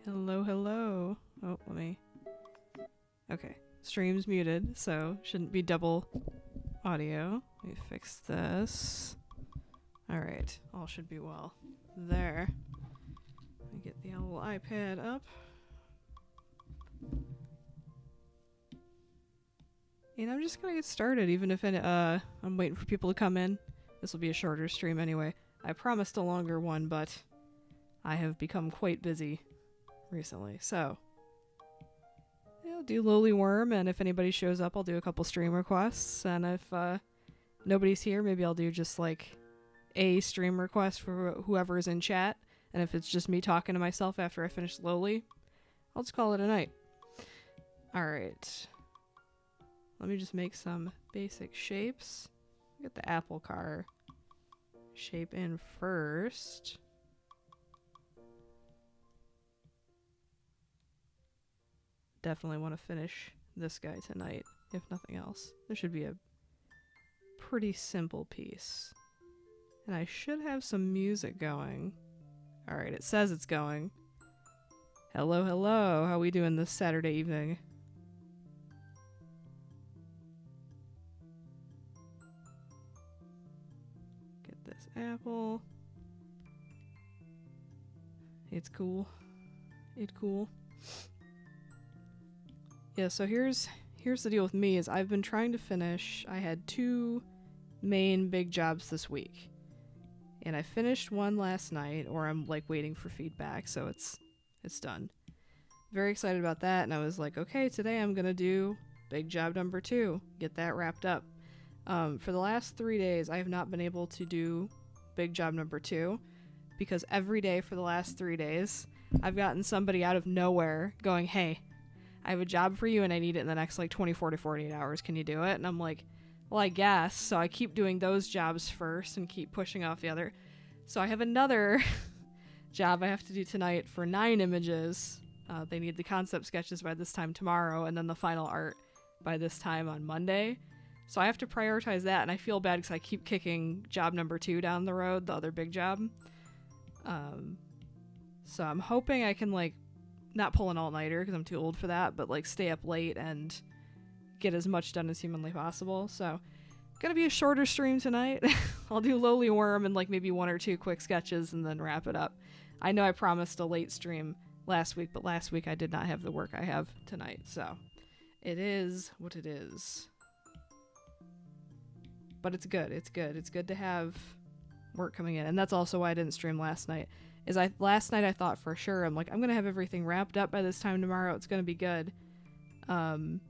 Hello, hello. Oh, let me. Okay, stream's muted, so shouldn't be double audio. Let me fix this. Alright, all should be well. There. Let me get the little iPad up. And I'm just gonna get started, even if I'm waiting for people to come in. This will be a shorter stream anyway. I promised a longer one, but I have become quite busy recently. So, I'll do Lowly Worm, and if anybody shows up, I'll do a couple stream requests. And if nobody's here, maybe I'll do just like a stream request for whoever's in chat. And if it's just me talking to myself after I finish Lowly, I'll just call it a night. Alright. Let me just make some basic shapes. Get the apple car shape in first. Definitely want to finish this guy tonight, if nothing else. This should be a pretty simple piece. And I should have some music going. Alright, it says it's going. Hello, hello. How we doing this Saturday evening? Get this apple. It's cool. It's cool. Yeah, so here's the deal with me is I've been trying to finish. I had 2 main big jobs this week. And I finished one last night, or I'm like waiting for feedback, so it's done. Very excited about that, and I was like, okay, today I'm gonna do big job number 2, get that wrapped up. For the last 3 days, I have not been able to do big job number 2 because every day for the last 3 days, I've gotten somebody out of nowhere going, hey, I have a job for you and I need it in the next like 24 to 48 hours. Can you do it? And I'm like, well, I guess. So I keep doing those jobs first and keep pushing off the other. So I have another job I have to do tonight for 9 images. They need the concept sketches by this time tomorrow and then the final art by this time on Monday. So I have to prioritize that, and I feel bad because I keep kicking job number 2 down the road, the other big job. So I'm hoping I can like not pull an all-nighter because I'm too old for that, but like stay up late and get as much done as humanly possible. So gonna be a shorter stream tonight. I'll do Lowly Worm and like maybe 1 or 2 quick sketches and then wrap it up. I know I promised a late stream last week, but last week I did not have the work I have tonight, so it is what it is. But it's good. It's good. It's good to have work coming in, and that's also why I didn't stream last night. is last night I thought for sure, I'm like, I'm gonna have everything wrapped up by this time tomorrow, it's gonna be good. And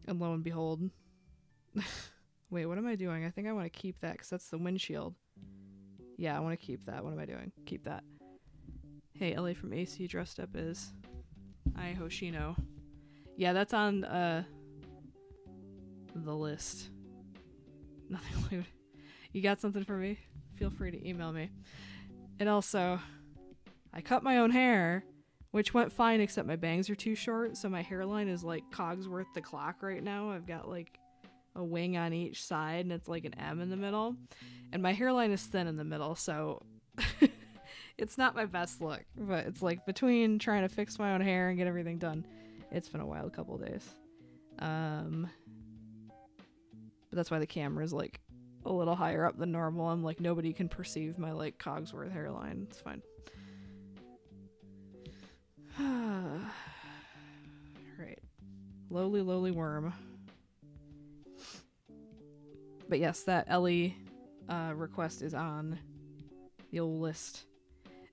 lo and behold. Wait, what am I doing? I think I want to keep that because that's the windshield. Yeah, I want to keep that. What am I doing? Keep that. Hey, Ellie from AC dressed up as Ai Hoshino. Yeah, that's on the list. Nothing like. You got something for me? Feel free to email me. And also, I cut my own hair, which went fine except my bangs are too short, so my hairline is like Cogsworth the clock right now. I've got like a wing on each side and it's like an M in the middle, and my hairline is thin in the middle, so it's not my best look, but it's like between trying to fix my own hair and get everything done, it's been a wild couple days. But that's why the camera's like a little higher up than normal. I'm like, nobody can perceive my like Cogsworth hairline. It's fine. Right. Lowly worm. But yes, that Ellie request is on the old list.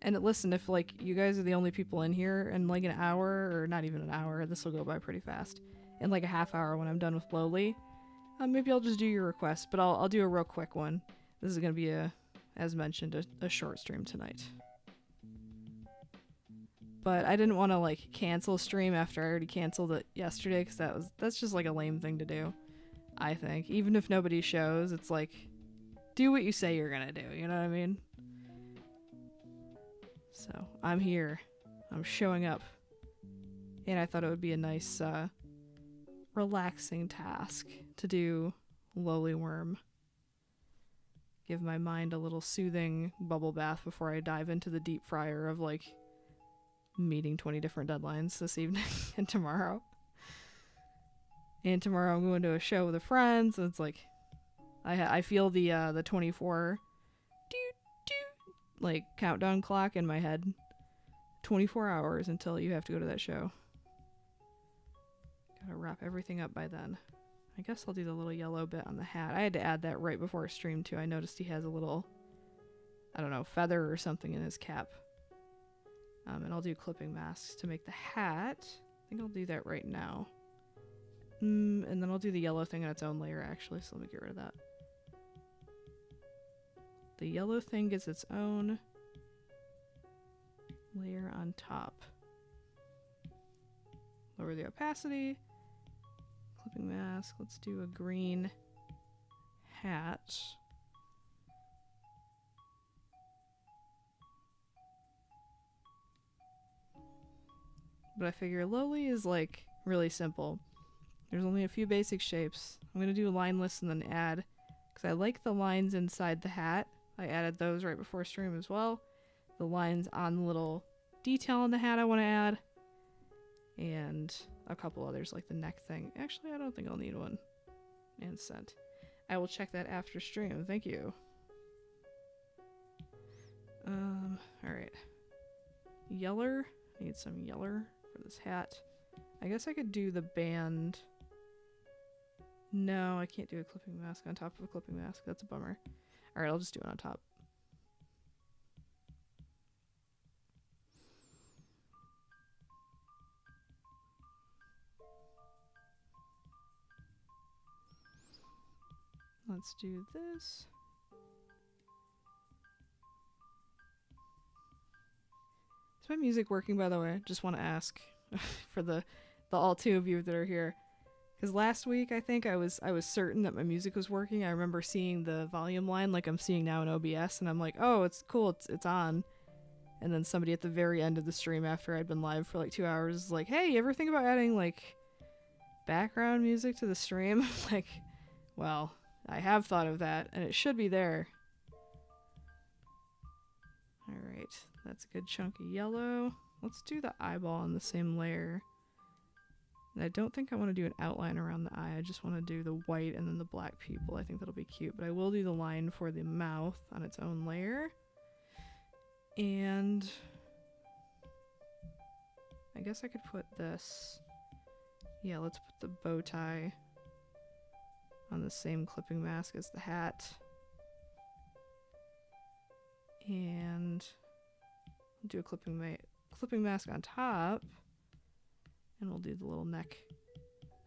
And listen, if like you guys are the only people in here in like an hour, or not even an hour, this will go by pretty fast. In like a half hour when I'm done with Lowly, maybe I'll just do your request, but I'll do a real quick one. This is gonna be as mentioned, a short stream tonight. But I didn't want to like cancel stream after I already canceled it yesterday, because that's just like a lame thing to do. I think even if nobody shows, it's like, do what you say you're gonna do. You know what I mean? So I'm here. I'm showing up, and I thought it would be a nice, relaxing task to do Lowly Worm. Give my mind a little soothing bubble bath before I dive into the deep fryer of like meeting 20 different deadlines this evening and tomorrow. And tomorrow I'm going to a show with a friend, so it's like I feel the 24 like countdown clock in my head. 24 hours until you have to go to that show. Gotta wrap everything up by then. I guess I'll do the little yellow bit on the hat. I had to add that right before stream too. I noticed he has a little, I don't know, feather or something in his cap. And I'll do clipping masks to make the hat. I think I'll do that right now. And then I'll do the yellow thing on its own layer actually, so let me get rid of that. The yellow thing gets its own layer on top. Lower the opacity. Clipping mask. Let's do a green hat. But I figure Lowly is like really simple. There's only a few basic shapes. I'm gonna do a line list and then add, because I like the lines inside the hat. I added those right before stream as well. The lines on the little detail on the hat I want to add. And a couple others like the neck thing. Actually, I don't think I'll need one. And scent. I will check that after stream. Thank you. Alright. Yeller. I need some yeller for this hat. I guess I could do the band. No, I can't do a clipping mask on top of a clipping mask. That's a bummer. Alright, I'll just do it on top. Let's do this. Is my music working, by the way? Just want to ask for the all two of you that are here. Because last week, I think I was certain that my music was working. I remember seeing the volume line like I'm seeing now in OBS, and I'm like, oh, it's cool, it's on. And then somebody at the very end of the stream after I'd been live for like 2 hours is like, hey, you ever think about adding like background music to the stream? Like, well, I have thought of that, and it should be there. Alright, that's a good chunk of yellow. Let's do the eyeball on the same layer. And I don't think I want to do an outline around the eye. I just want to do the white and then the black pupil. I think that'll be cute. But I will do the line for the mouth on its own layer. And I guess I could put this. Yeah, let's put the bow tie on the same clipping mask as the hat. And Do a clipping mask on top, and we'll do the little neck,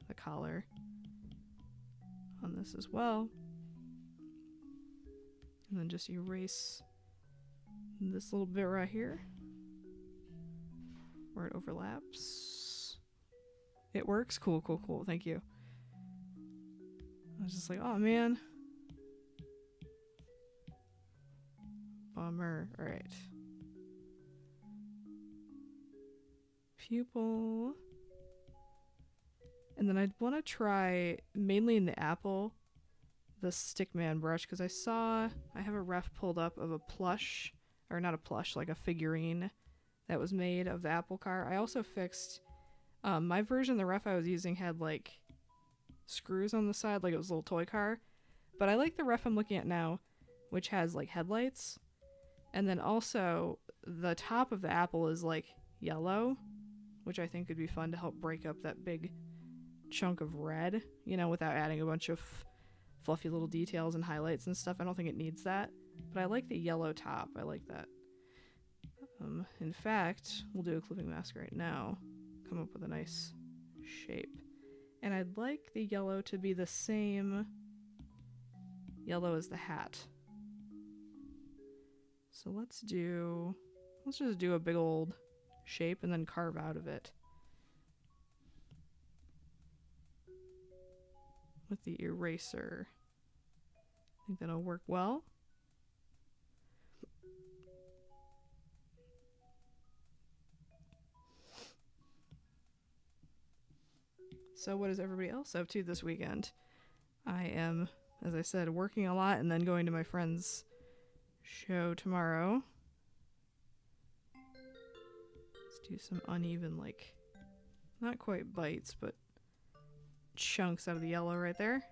the collar on this as well. And then just erase this little bit right here where it overlaps. It works? Cool, cool, cool. Thank you. I was just like, oh man. Bummer. Alright. Pupil. And then I'd want to try, mainly in the apple, the Stickman brush, because I have a ref pulled up of a plush, or not a plush, like a figurine that was made of the Apple car. I also fixed, my version of the ref I was using had like screws on the side, like it was a little toy car. But I like the ref I'm looking at now, which has like headlights. And then also the top of the apple is like yellow, which I think would be fun to help break up that big chunk of red, you know, without adding a bunch of fluffy little details and highlights and stuff. I don't think it needs that, but I like the yellow top. I like that. In fact, we'll do a clipping mask right now, come up with a nice shape. And I'd like the yellow to be the same yellow as the hat. So let's just do a big old shape and then carve out of it with the eraser. I think that'll work well. So what is everybody else up to this weekend? I am, as I said, working a lot and then going to my friend's show tomorrow. Let's do some uneven, like, not quite bites, but chunks out of the yellow right there.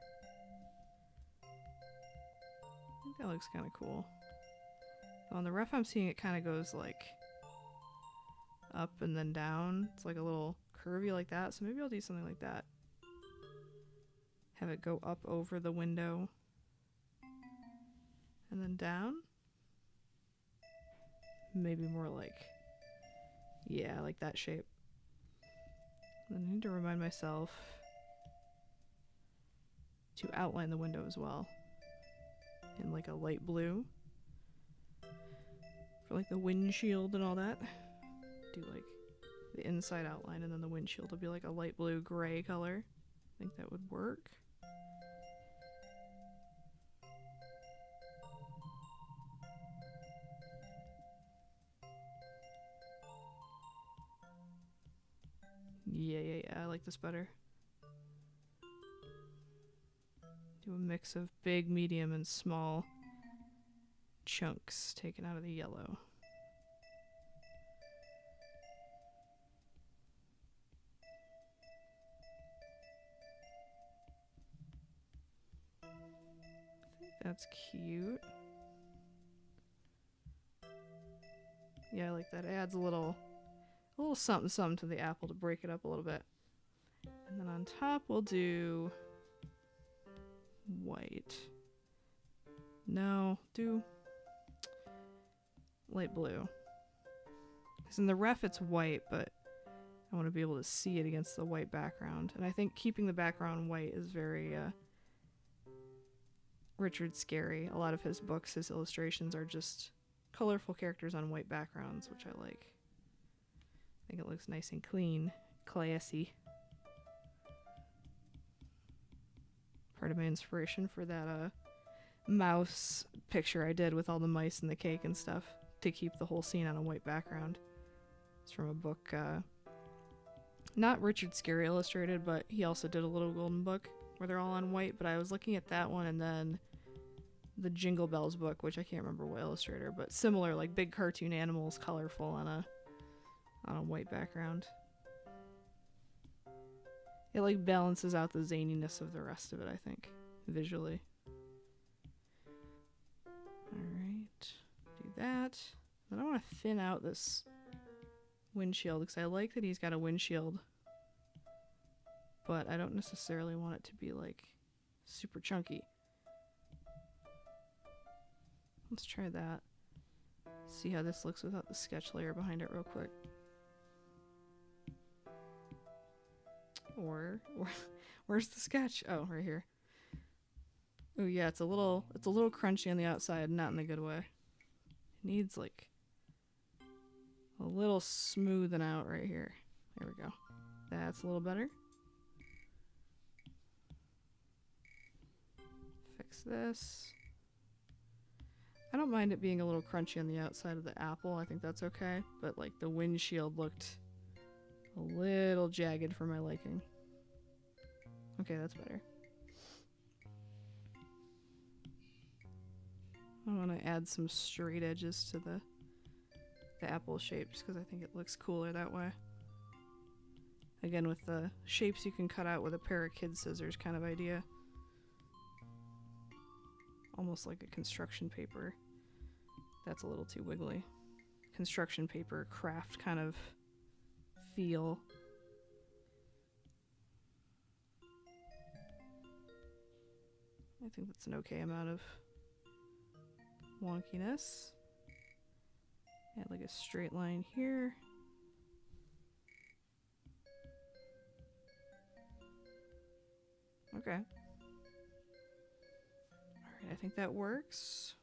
I think that looks kind of cool. On the ref I'm seeing it kind of goes like up and then down. It's like a little curvy like that, so maybe I'll do something like that. Have it go up over the window and then down. Maybe more like, yeah, like that shape. I need to remind myself to outline the window as well in like a light blue for like the windshield and all that. Do like the inside outline and then the windshield will be like a light blue gray color. I think that would work. Yeah, I like this better. Do a mix of big, medium, and small chunks taken out of the yellow. I think that's cute. Yeah, I like that. It adds a little something something to the apple to break it up a little bit. And then on top we'll do white. No, do light blue. Because in the ref it's white, but I want to be able to see it against the white background. And I think keeping the background white is very Richard Scarry. A lot of his books, his illustrations are just colorful characters on white backgrounds, which I like. I think it looks nice and clean, classy. Part of my inspiration for that mouse picture I did with all the mice and the cake and stuff to keep the whole scene on a white background. It's from a book, not Richard Scarry illustrated, but he also did a Little Golden Book where they're all on white, but I was looking at that one and then the Jingle Bells book, which I can't remember what illustrator, but similar, like big cartoon animals, colorful on a white background. It like balances out the zaniness of the rest of it, I think, visually. Alright, do that. Then I want to thin out this windshield because I like that he's got a windshield, but I don't necessarily want it to be like super chunky. Let's try that. See how this looks without the sketch layer behind it real quick. Or where's the sketch? Oh, right here. Oh yeah, it's a little crunchy on the outside, not in the good way. It needs like a little smoothing out right here. There we go. That's a little better. Fix this. I don't mind it being a little crunchy on the outside of the apple. I think that's okay. But like the windshield looked a little jagged for my liking. Okay, that's better. I want to add some straight edges to the apple shape just because I think it looks cooler that way. Again, with the shapes you can cut out with a pair of kid scissors kind of idea. Almost like a construction paper. That's a little too wiggly. Construction paper craft kind of feel. I think that's an okay amount of wonkiness. Add like a straight line here. Okay. Alright, I think that works.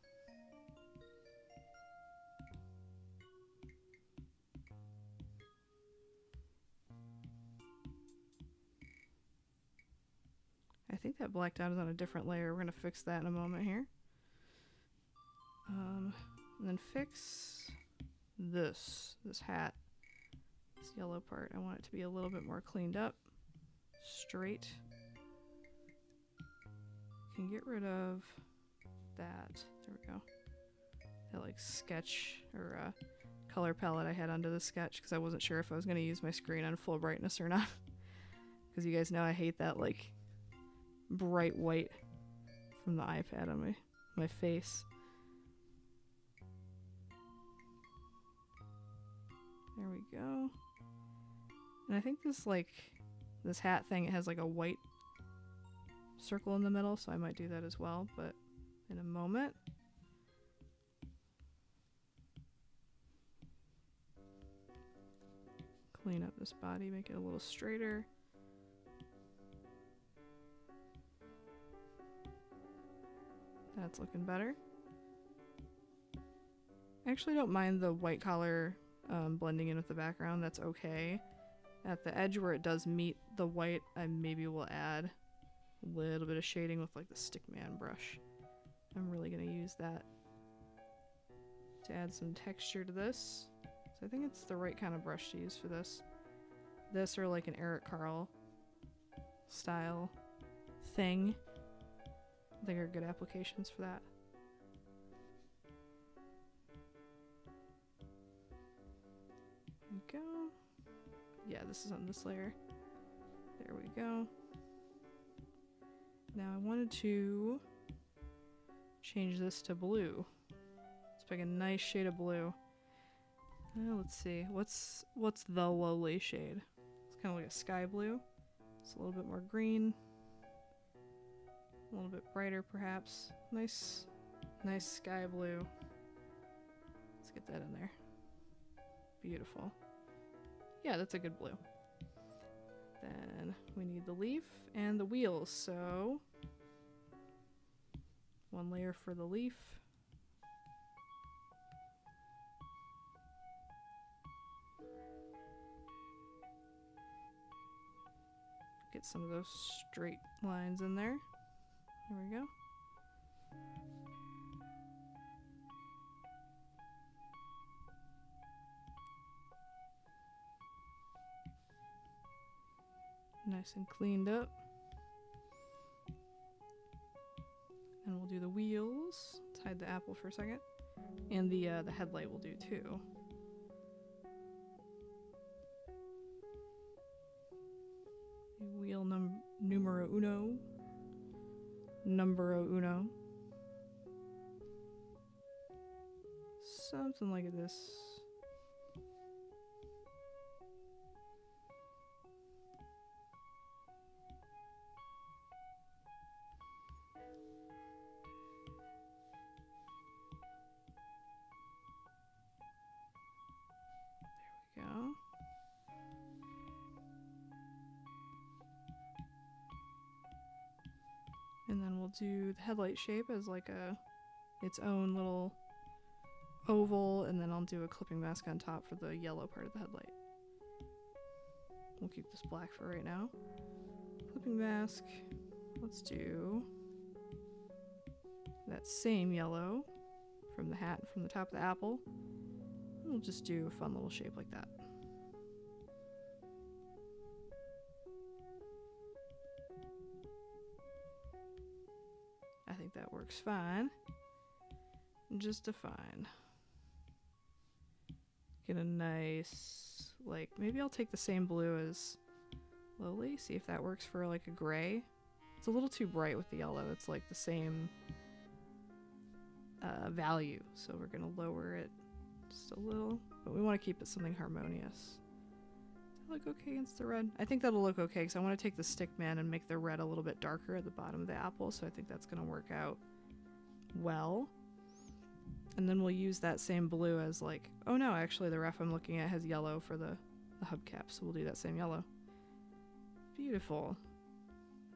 I think that blacked out is on a different layer. We're going to fix that in a moment here. And then fix this hat. This yellow part. I want it to be a little bit more cleaned up. Straight. Can get rid of that. There we go. That like sketch or color palette I had under the sketch because I wasn't sure if I was going to use my screen on full brightness or not. Because you guys know I hate that like bright white from the iPad on my face. There we go. And I think this hat thing, it has like a white circle in the middle, so I might do that as well, but in a moment. Clean up this body, make it a little straighter. That's looking better. I actually don't mind the white collar blending in with the background. That's okay. At the edge where it does meet the white, I maybe will add a little bit of shading with like the Stickman brush. I'm really going to use that to add some texture to this. So I think it's the right kind of brush to use for this. This or like an Eric Carle style thing. I think are good applications for that. There we go. Yeah, this is on this layer. There we go. Now I wanted to change this to blue. Let's pick a nice shade of blue. Let's see. What's the lowly shade? It's kind of like a sky blue. It's a little bit more green. A little bit brighter, perhaps. Nice sky blue. Let's get that in there. Beautiful. Yeah, that's a good blue. Then we need the leaf and the wheels, so one layer for the leaf. Get some of those straight lines in there. There we go. Nice and cleaned up. And we'll do the wheels. Let's hide the apple for a second. And the headlight will do too. Wheel numero uno. Numero uno. Something like this. we'll do the headlight shape as like its own little oval, and then I'll do a clipping mask on top for the yellow part of the headlight. We'll keep this black for right now. Clipping mask. Let's do that same yellow from the hat and from the top of the apple. We'll just do a fun little shape like that. I think that works fine. Just a fine. Get a nice, like, maybe I'll take the same blue as Lily, see if that works for like a gray. It's a little too bright with the yellow. It's like the same value, so we're gonna lower it just a little, but we want to keep it something harmonious. Does that look okay against the red? I think that'll look okay because I want to take the stick man and make the red a little bit darker at the bottom of the apple, so I think that's gonna work out well. And then we'll use that same blue as like, oh no, actually the ref I'm looking at has yellow for the hubcap, so we'll do that same yellow. Beautiful.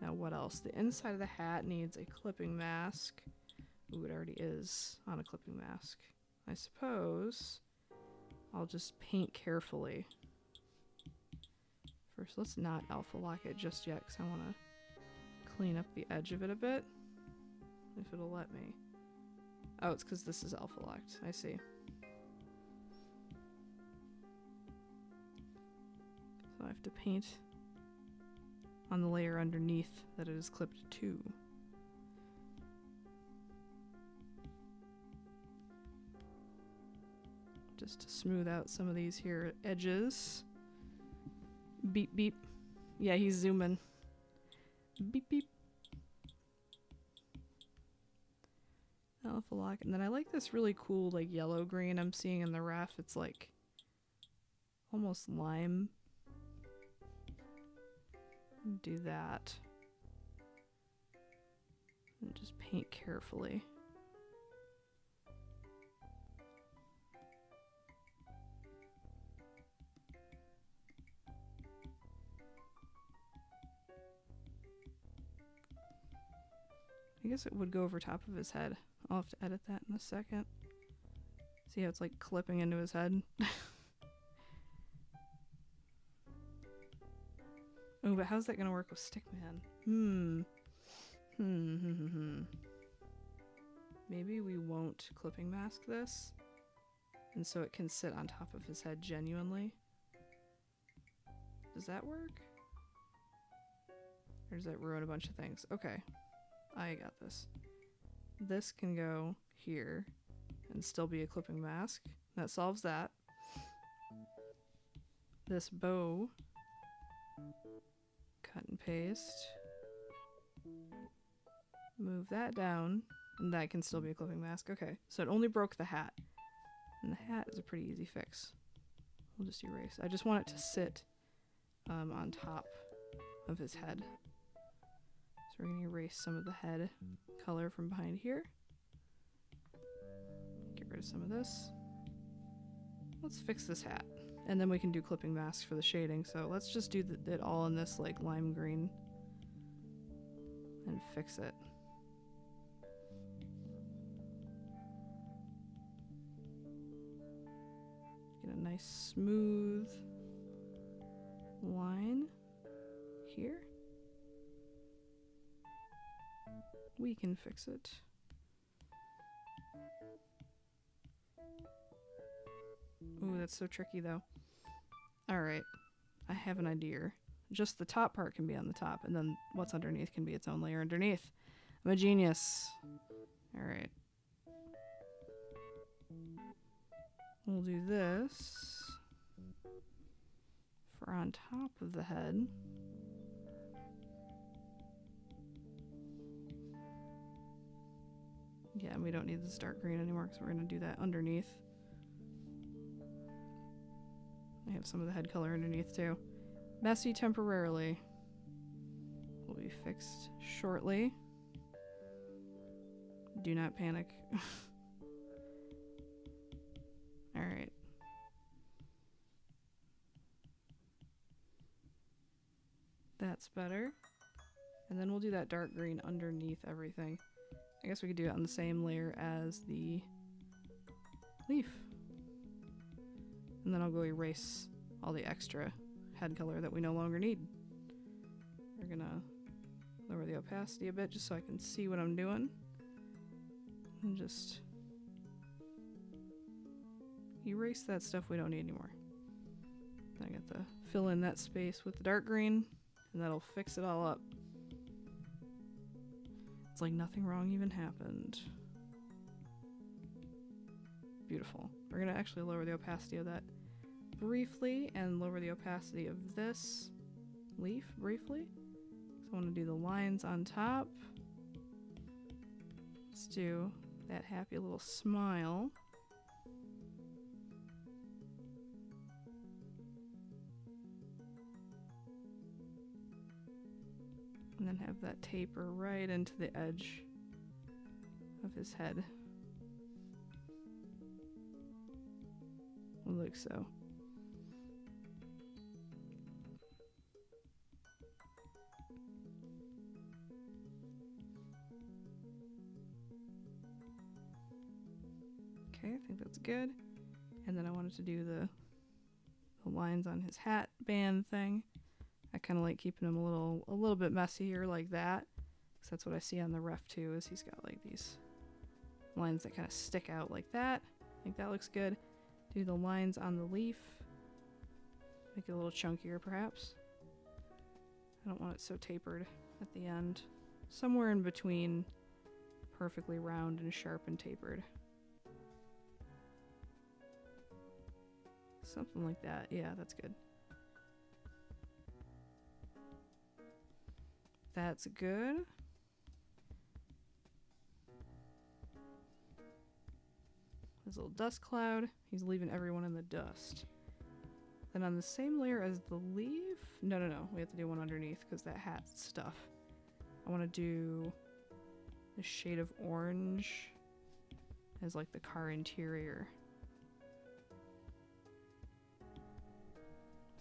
Now what else? The inside of the hat needs a clipping mask. Ooh, it already is on a clipping mask. I suppose I'll just paint carefully. First, let's not alpha lock it just yet because I want to clean up the edge of it a bit. If it'll let me. Oh, it's because this is alpha locked. I see. So I have to paint on the layer underneath that it is clipped to. Just to smooth out some of these here edges. Beep beep. Yeah, he's zooming. Beep beep. Alpha lock. And then I like this really cool like yellow green I'm seeing in the ref. It's like almost lime. Do that. And just paint carefully. I guess it would go over top of his head. I'll have to edit that in a second. See how it's like clipping into his head? Oh, but how's that gonna work with Stickman? Maybe we won't clipping mask this, and so it can sit on top of his head genuinely. Does that work? Or does that ruin a bunch of things? Okay, I got this. This can go here and still be a clipping mask. That solves that. This bow, cut and paste. Move that down, and that can still be a clipping mask. Okay, so it only broke the hat. And the hat is a pretty easy fix. We'll just erase. I just want it to sit on top of his head. So we're going to erase some of the head color from behind here. Get rid of some of this. Let's fix this hat. And then we can do clipping masks for the shading. So let's just do it all in this like lime green and fix it. Get a nice smooth line here. We can fix it. Ooh, that's so tricky though. Alright, I have an idea. Just the top part can be on the top, and then what's underneath can be its own layer underneath. I'm a genius. Alright. We'll do this for on top of the head. Yeah, and we don't need this dark green anymore because we're going to do that underneath. I have some of the head color underneath too. Messy temporarily. Will be fixed shortly. Do not panic. Alright. That's better. And then we'll do that dark green underneath everything. I guess we could do it on the same layer as the leaf. And then I'll go erase all the extra head color that we no longer need. We're gonna lower the opacity a bit just so I can see what I'm doing. And just erase that stuff we don't need anymore. Then I get to fill in that space with the dark green, and that'll fix it all up. It's like nothing wrong even happened. Beautiful. We're gonna actually lower the opacity of that briefly and lower the opacity of this leaf briefly. So I want to do the lines on top. Let's do that happy little smile. And then have that taper right into the edge of his head. Like so. Okay, I think that's good. And then I wanted to do the lines on his hat band thing. I kind of like keeping him a little bit messier like that, because that's what I see on the ref too. Is he's got like these lines that kind of stick out like that. I think that looks good. Do the lines on the leaf. Make it a little chunkier perhaps. I don't want it so tapered at the end. Somewhere in between perfectly round and sharp and tapered. Something like that. Yeah, that's good. That's good. His little dust cloud. He's leaving everyone in the dust. Then on the same layer as the leaf... No. We have to do one underneath because that hat stuff. I want to do the shade of orange as like the car interior.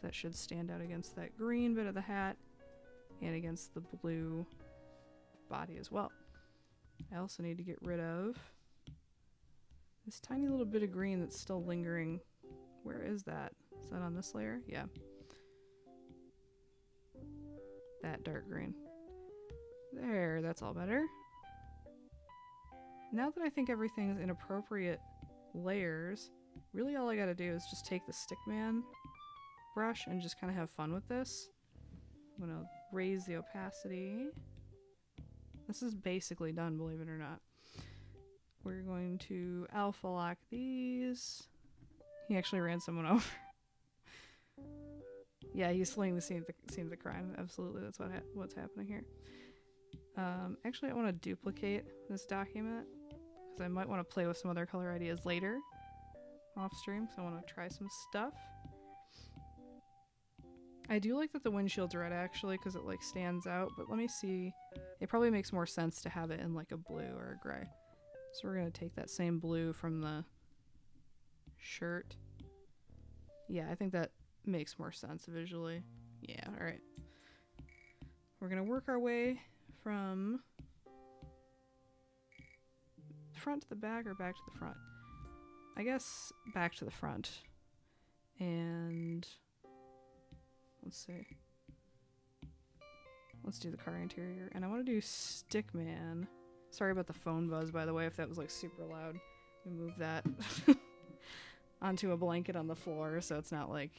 That should stand out against that green bit of the hat and against the blue body as well. I also need to get rid of this tiny little bit of green that's still lingering. Where is that? Is that on this layer? Yeah. That dark green. There, that's all better. Now that I think everything's in appropriate layers, really all I gotta do is just take the Stickman brush and just kind of have fun with this. I'm gonna raise the opacity. This is basically done, believe it or not. We're going to alpha lock these. He actually ran someone over. Yeah, he's fleeing the scene of the crime. Absolutely, that's what's happening here. Actually, I want to duplicate this document because I might want to play with some other color ideas later off stream. So I want to try some stuff. I do like that the windshield's red actually because it like stands out, but let me see. It probably makes more sense to have it in like a blue or a gray. So we're going to take that same blue from the shirt. Yeah, I think that makes more sense visually. Yeah, all right. We're going to work our way from front to the back or back to the front. I guess back to the front. And let's see. Let's do the car interior. And I want to do Stickman. Sorry about the phone buzz, by the way, if that was like super loud. We move that onto a blanket on the floor so it's not like,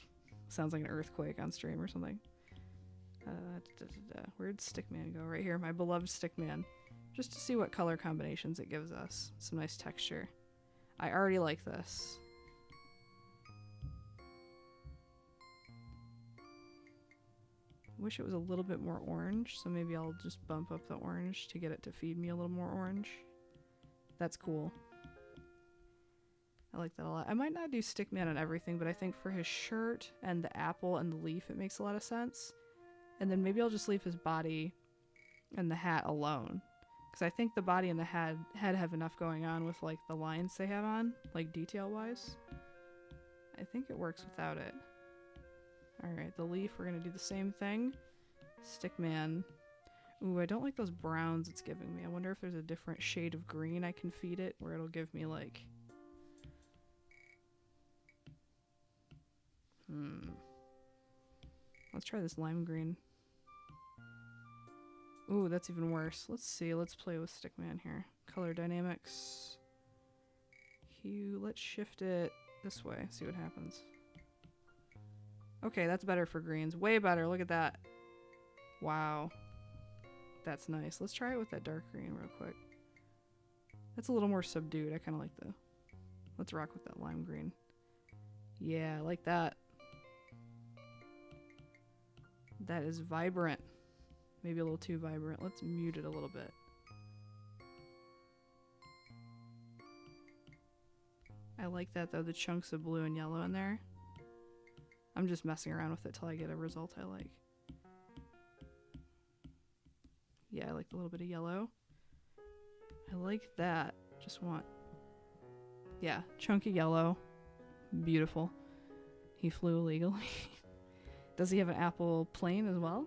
sounds like an earthquake on stream or something. Where'd Stickman go? Right here, my beloved Stickman. Just to see what color combinations it gives us. Some nice texture. I already like this. Wish it was a little bit more orange, so maybe I'll just bump up the orange to get it to feed me a little more orange. That's cool. I like that a lot. I might not do Stickman on everything, but I think for his shirt and the apple and the leaf, it makes a lot of sense. And then maybe I'll just leave his body and the hat alone. Because I think the body and the head have enough going on with like the lines they have on, like detail-wise. I think it works without it. Alright, the leaf, we're going to do the same thing. Stickman. Ooh, I don't like those browns it's giving me. I wonder if there's a different shade of green I can feed it where it'll give me like... Let's try this lime green. Ooh, that's even worse. Let's see. Let's play with Stickman here. Color dynamics. Hue. Let's shift it this way. See what happens. Okay, that's better for greens. Way better. Look at that. Wow. That's nice. Let's try it with that dark green real quick. That's a little more subdued. I kind of like the... Let's rock with that lime green. Yeah, I like that. That is vibrant. Maybe a little too vibrant. Let's mute it a little bit. I like that though, the chunks of blue and yellow in there. I'm just messing around with it till I get a result I like. Yeah, I like a little bit of yellow. I like that. Just want... Yeah, chunky yellow. Beautiful. He flew illegally. Does he have an apple plane as well?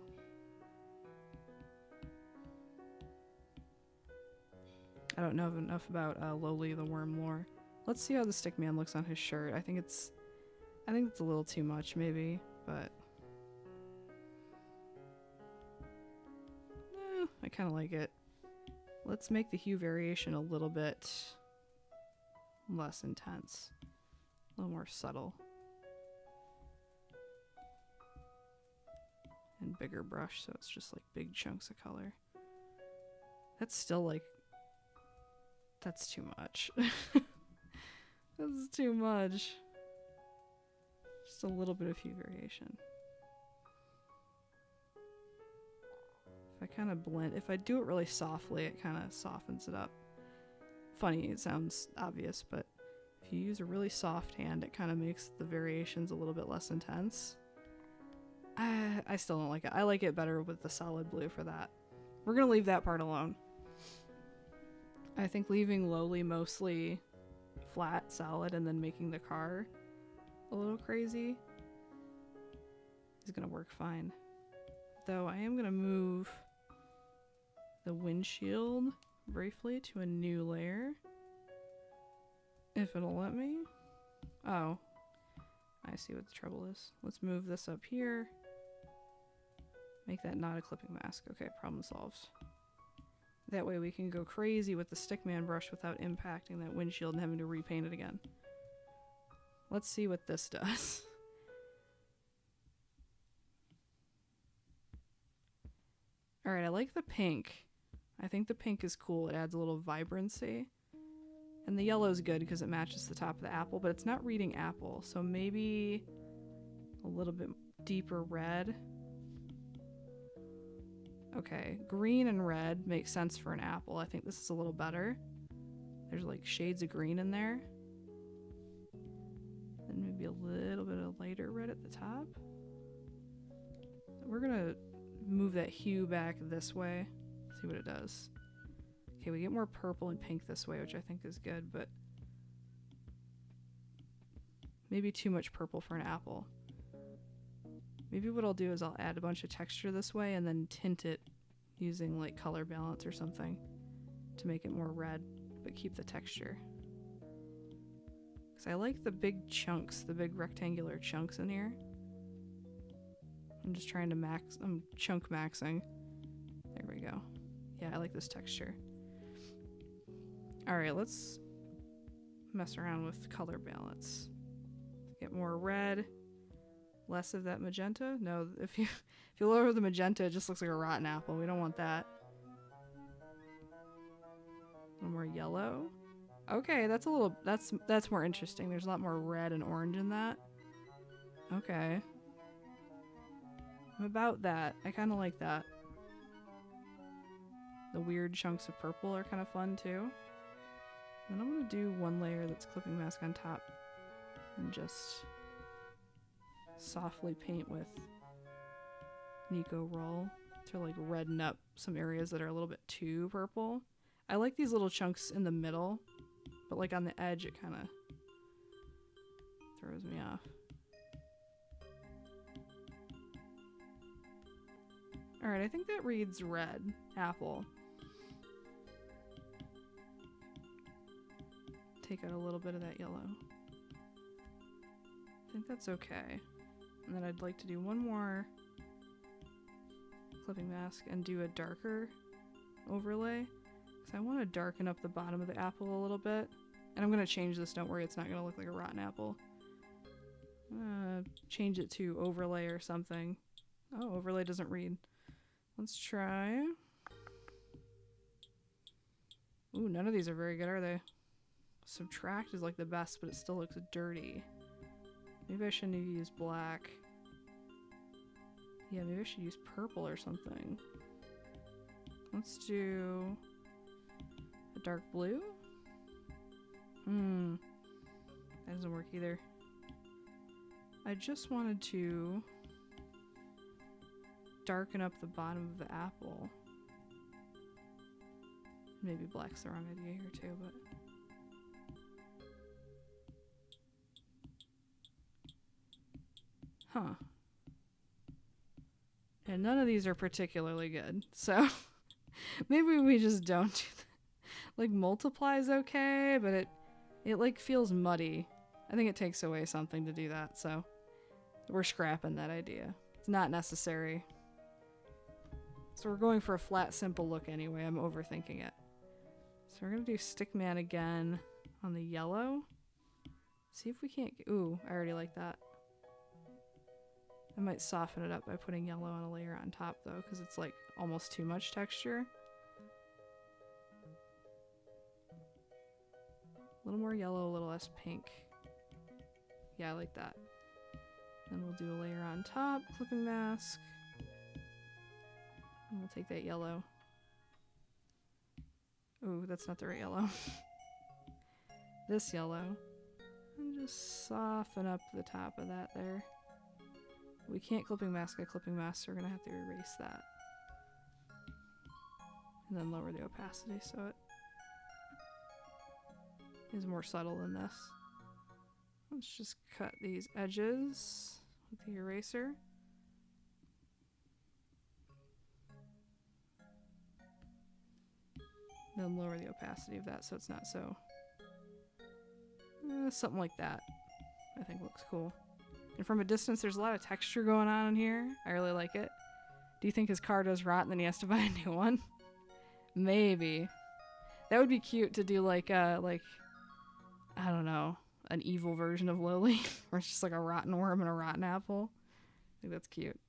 I don't know enough about Lowly the Worm lore. Let's see how the Stickman looks on his shirt. I think it's a little too much maybe, but I kind of like it. Let's make the hue variation a little bit less intense, a little more subtle. And bigger brush, so it's just like big chunks of color. That's still like... That's too much. That's too much. Just a little bit of hue variation. If I kind of blend... If I do it really softly, it kind of softens it up. Funny, it sounds obvious, but if you use a really soft hand, it kind of makes the variations a little bit less intense. I still don't like it. I like it better with the solid blue for that. We're gonna leave that part alone. I think leaving Lowly mostly flat, solid, and then making the car a little crazy is gonna work fine. Though I am gonna move the windshield briefly to a new layer. If it'll let me. Oh. I see what the trouble is. Let's move this up here. Make that not a clipping mask. Okay, problem solved. That way we can go crazy with the Stickman brush without impacting that windshield and having to repaint it again. Let's see what this does. Alright, I like the pink. I think the pink is cool. It adds a little vibrancy. And the yellow is good because it matches the top of the apple, but it's not reading apple, so maybe a little bit deeper red. Okay, green and red makes sense for an apple. I think this is a little better. There's like shades of green in there. Then maybe a little bit of lighter red at the top. We're gonna move that hue back this way, see what it does. Okay, we get more purple and pink this way, which I think is good, but maybe too much purple for an apple. Maybe what I'll do is I'll add a bunch of texture this way and then tint it using like color balance or something to make it more red, but keep the texture. Because I like the big chunks, the big rectangular chunks in here. I'm just trying to max, I'm chunk maxing. There we go. Yeah, I like this texture. Alright, let's mess around with color balance. Get more red. Less of that magenta? No, if you lower the magenta, it just looks like a rotten apple. We don't want that. A little more yellow. Okay, that's a little... That's more interesting. There's a lot more red and orange in that. Okay. I'm about that. I kind of like that. The weird chunks of purple are kind of fun, too. Then I'm going to do one layer that's clipping mask on top. And just... softly paint with Nico Roll to like redden up some areas that are a little bit too purple. I like these little chunks in the middle, but like on the edge it kind of throws me off. Alright, I think that reads red. Apple. Take out a little bit of that yellow. I think that's okay. And then I'd like to do one more clipping mask and do a darker overlay. Because I want to darken up the bottom of the apple a little bit. And I'm going to change this, don't worry, it's not going to look like a rotten apple. Change it to overlay or something. Oh, overlay doesn't read. Let's try. Ooh, none of these are very good, are they? Subtract is like the best, but it still looks dirty. Maybe I shouldn't have used black. Yeah, maybe I should use purple or something. Let's do a dark blue. That doesn't work either. I just wanted to darken up the bottom of the apple. Maybe black's the wrong idea here too, but... Huh. And none of these are particularly good, so maybe we just don't do that. Like, multiply is okay, but it like feels muddy. I think it takes away something to do that, so we're scrapping that idea. It's not necessary. So we're going for a flat, simple look anyway. I'm overthinking it. So we're gonna do Stickman again on the yellow. See if we can't ooh, I already like that. I might soften it up by putting yellow on a layer on top though, because it's like almost too much texture. A little more yellow, a little less pink. Yeah, I like that. Then we'll do a layer on top, clipping mask. And we'll take that yellow. Ooh, that's not the right yellow. This yellow. And just soften up the top of that there. We can't clipping mask a clipping mask, so we're gonna have to erase that. And then lower the opacity so it is more subtle than this. Let's just cut these edges with the eraser. Then lower the opacity of that so it's not so... something like that I think looks cool. And from a distance there's a lot of texture going on in here. I really like it. Do you think his car does rot and then he has to buy a new one? Maybe. That would be cute to do like I don't know, an evil version of Lily, where it's just like a rotten worm and a rotten apple. I think that's cute.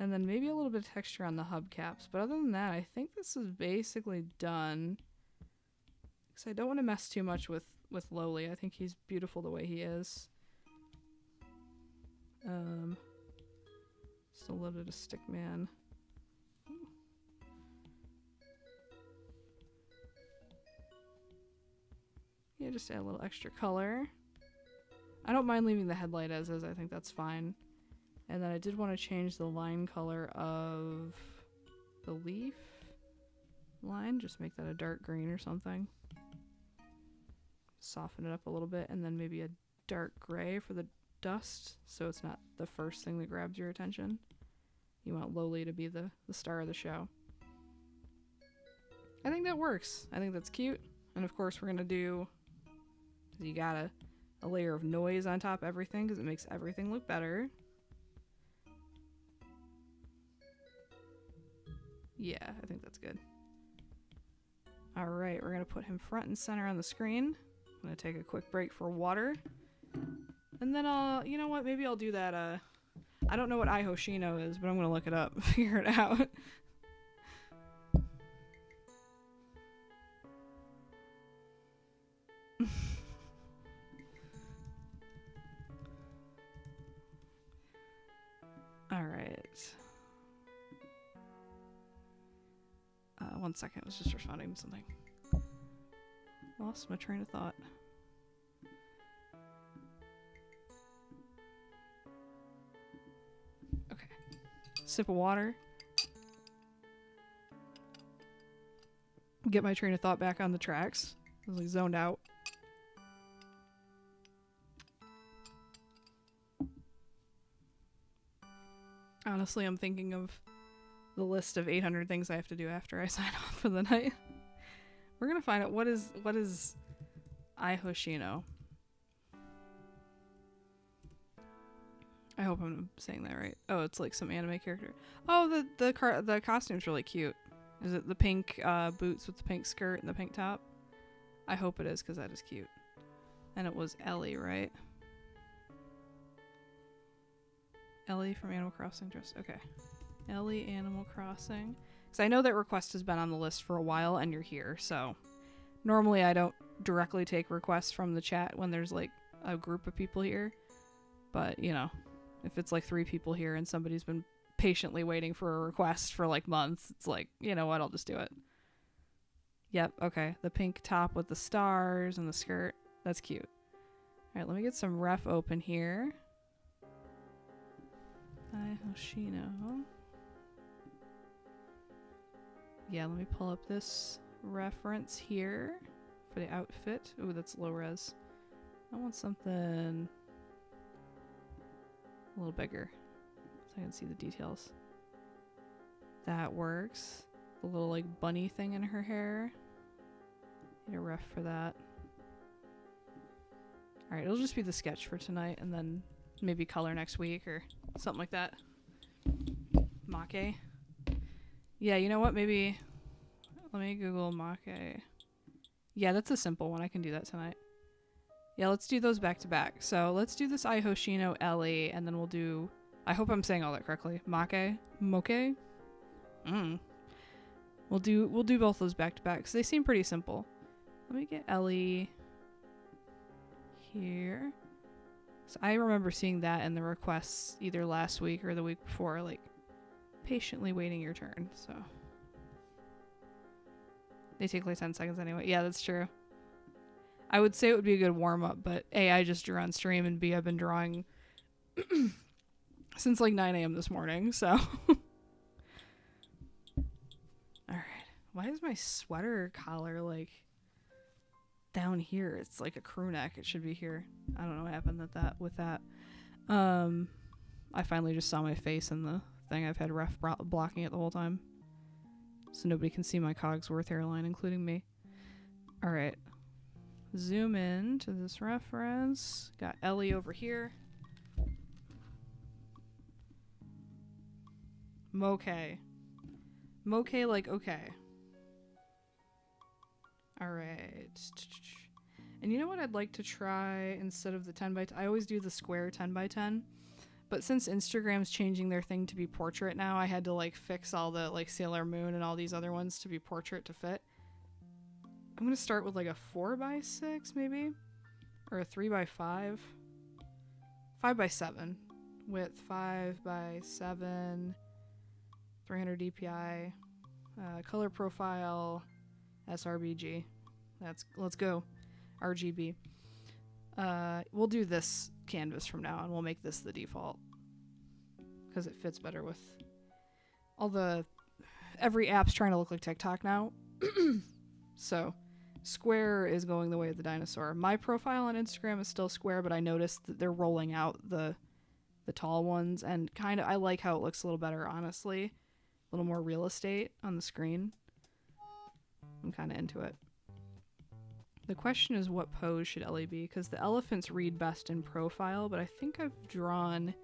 And then maybe a little bit of texture on the hubcaps. But other than that, I think this is basically done. Because I don't want to mess too much with Lowly. I think he's beautiful the way he is. Just a little bit of Stickman. Yeah, just add a little extra color. I don't mind leaving the headlight as is. I think that's fine. And then I did want to change the line color of the leaf line. Just make that a dark green or something. Soften it up a little bit. And then maybe a dark gray for the dust, so it's not the first thing that grabs your attention. You want Lowly to be the star of the show. I think that works. I think that's cute. And of course we're going to do... You got a layer of noise on top of everything because it makes everything look better. Yeah, I think that's good. Alright, we're going to put him front and center on the screen. I'm going to take a quick break for water. And then I'll, you know what, maybe I'll do that, I don't know what I Hoshino is, but I'm going to look it up and figure it out. Alright. 1 second, I was just responding to something. Lost my train of thought. Okay. Sip of water. Get my train of thought back on the tracks. I was like zoned out. Honestly, I'm thinking of the list of 800 things I have to do after I sign off for the night. We're gonna find out what is Ai Hoshino. I hope I'm saying that right. Oh, it's like some anime character. Oh, the costume's really cute. Is it the pink boots with the pink skirt and the pink top? I hope it is, because that is cute. And it was Ellie, right? Ellie from Animal Crossing dress. Okay. Ellie Animal Crossing. Because I know that request has been on the list for a while and you're here, so normally I don't directly take requests from the chat when there's like a group of people here. But, you know, if it's like 3 people here and somebody's been patiently waiting for a request for like months, it's like, you know what, I'll just do it. Yep, okay. The pink top with the stars and the skirt. That's cute. Alright, let me get some ref open here. Ai Hoshino. Yeah, let me pull up this reference here for the outfit. Ooh, that's low res. I want something a little bigger so I can see the details. That works. The little like bunny thing in her hair. Need a ref for that. Alright, it'll just be the sketch for tonight and then maybe color next week or something like that. Make. Yeah, you know what? Maybe let me Google Make. Yeah, that's a simple one. I can do that tonight. Yeah, let's do those back to back. So let's do this Ai Hoshino Ellie, and then we'll do. I hope I'm saying all that correctly. Make, Moke. We'll do both those back to back because they seem pretty simple. Let me get Ellie here. So I remember seeing that in the requests either last week or the week before, like patiently waiting your turn. So they take like 10 seconds anyway. Yeah, that's true. I would say it would be a good warm-up, but A, I just drew on stream, and B, I've been drawing since like 9 a.m. this morning, so. Alright. Why is my sweater collar, like, down here? It's like a crew neck. It should be here. I don't know what happened with that. I finally just saw my face in the thing. I've had ref blocking it the whole time. So nobody can see my Cogsworth hairline, including me. Alright. Zoom in to this reference. Got Ellie over here. Moke. Moke like okay. Alright. And you know what I'd like to try instead of the 10x10? I always do the square 10x10. But since Instagram's changing their thing to be portrait now, I had to like fix all the like Sailor Moon and all these other ones to be portrait to fit. I'm going to start with like a 4x6 maybe, or a 3x5, 5x7, width 5x7, 300 DPI, color profile, sRGB. Let's go, RGB. We'll do this canvas from now on. We'll make this the default because it fits better with every app's trying to look like TikTok now. So square is going the way of the dinosaur. My profile on Instagram is still square, but I noticed that they're rolling out the tall ones, and kind of I like how it looks a little better, honestly. A little more real estate on the screen. I'm kind of into it. The question is, what pose should Ellie be? Because the elephants read best in profile, but I think I've drawn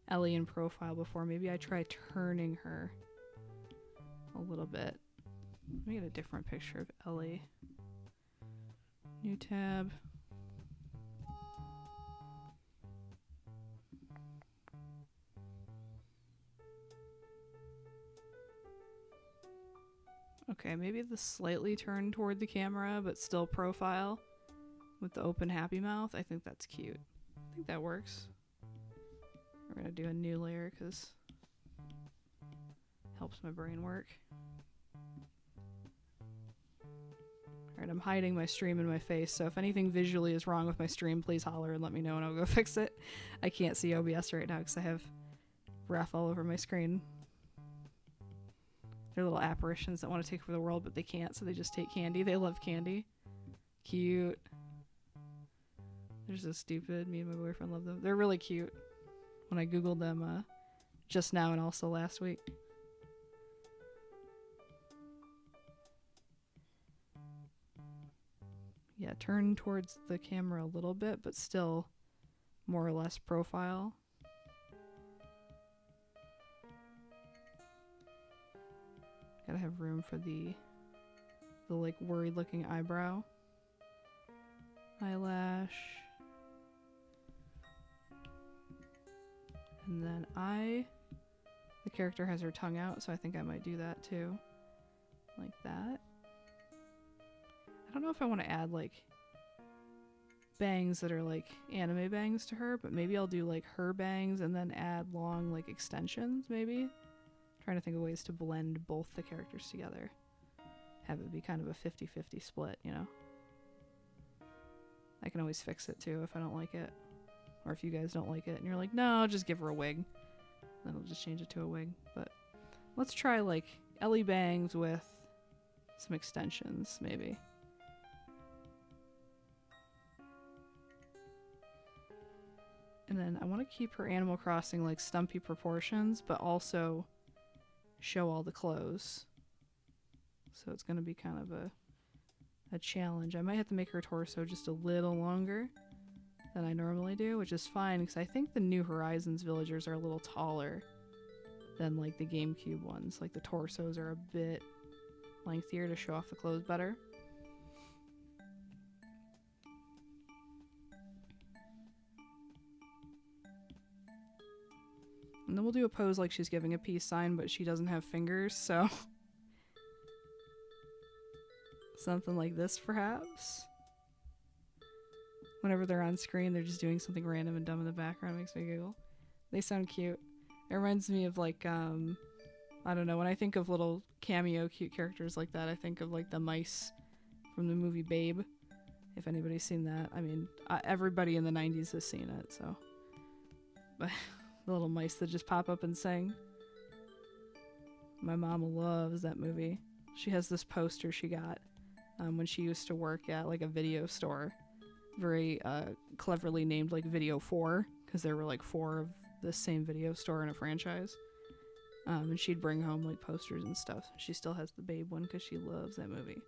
Ellie in profile before. Maybe I try turning her a little bit. Let me get a different picture of Ellie. New tab. Okay, maybe the slightly turned toward the camera, but still profile with the open happy mouth. I think that's cute. I think that works. We're gonna do a new layer because it helps my brain work. Alright, I'm hiding my stream in my face, so if anything visually is wrong with my stream, please holler and let me know and I'll go fix it. I can't see OBS right now because I have ref all over my screen. They're little apparitions that want to take over the world, but they can't, so they just take candy. They love candy. Cute. They're so stupid. Me and my boyfriend love them. They're really cute. When I googled them just now and also last week. turn towards the camera a little bit, but still more or less profile. Gotta have room for the like worried looking eyebrow. Eyelash. And then the character has her tongue out, so I think I might do that too. Like that. I don't know if I want to add like bangs that are like anime bangs to her, but maybe I'll do like her bangs and then add long like extensions maybe. Trying to think of ways to blend both the characters together. Have it be kind of a 50-50 split, you know? I can always fix it too if I don't like it. Or if you guys don't like it and you're like, no, I'll just give her a wig. Then I'll just change it to a wig. But let's try like Ellie bangs with some extensions, maybe. And then I want to keep her Animal Crossing like stumpy proportions, but also show all the clothes. So it's going to be kind of a challenge. I might have to make her torso just a little longer than I normally do, which is fine because I think the New Horizons villagers are a little taller than like the GameCube ones. Like the torsos are a bit lengthier to show off the clothes better. And then we'll do a pose like she's giving a peace sign, but she doesn't have fingers, so something like this perhaps. Whenever they're on screen, they're just doing something random and dumb in the background. It makes me giggle. They sound cute. It reminds me of like, I don't know, when I think of little cameo cute characters like that, I think of like the mice from the movie Babe. If anybody's seen that. I mean, everybody in the 90s has seen it, so. But the little mice that just pop up and sing. My mom loves that movie. She has this poster she got when she used to work at like a video store. Very cleverly named like Video 4, because there were like 4 of the same video store in a franchise. And she'd bring home like posters and stuff. She still has the Babe one because she loves that movie.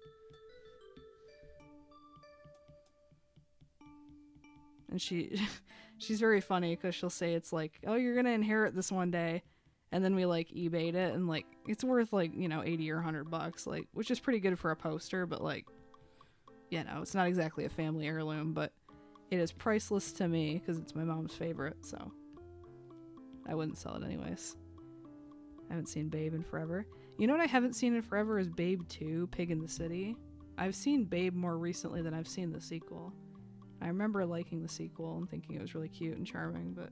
And she's very funny because she'll say it's like, oh, you're gonna inherit this one day, and then we like eBayed it, and like it's worth like, you know, $80 or $100, like, which is pretty good for a poster, but like, you know, it's not exactly a family heirloom, but it is priceless to me because it's my mom's favorite, so I wouldn't sell it anyways. I haven't seen Babe in forever. You know what I haven't seen in forever is Babe 2, Pig in the City. I've seen Babe more recently than I've seen the sequel. I remember liking the sequel and thinking it was really cute and charming, but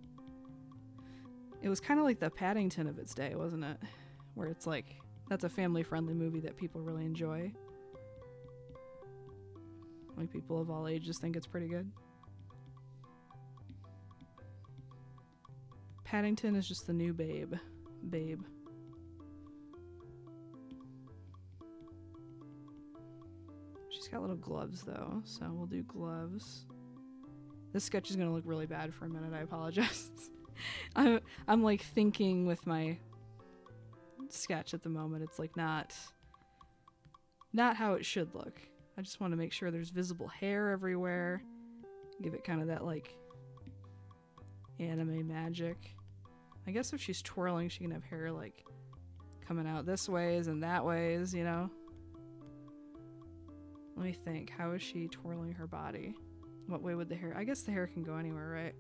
it was kind of like the Paddington of its day, wasn't it? Where it's like, that's a family-friendly movie that people really enjoy. Like, people of all ages think it's pretty good. Paddington is just the new Babe. Babe. She's got little gloves, though, so we'll do gloves. This sketch is going to look really bad for a minute. I apologize. I'm like thinking with my sketch at the moment. It's like not how it should look. I just want to make sure there's visible hair everywhere. Give it kind of that like anime magic. I guess if she's twirling, she can have hair like coming out this ways and that ways, you know? Let me think. How is she twirling her body? What way would the hair... I guess the hair can go anywhere, right?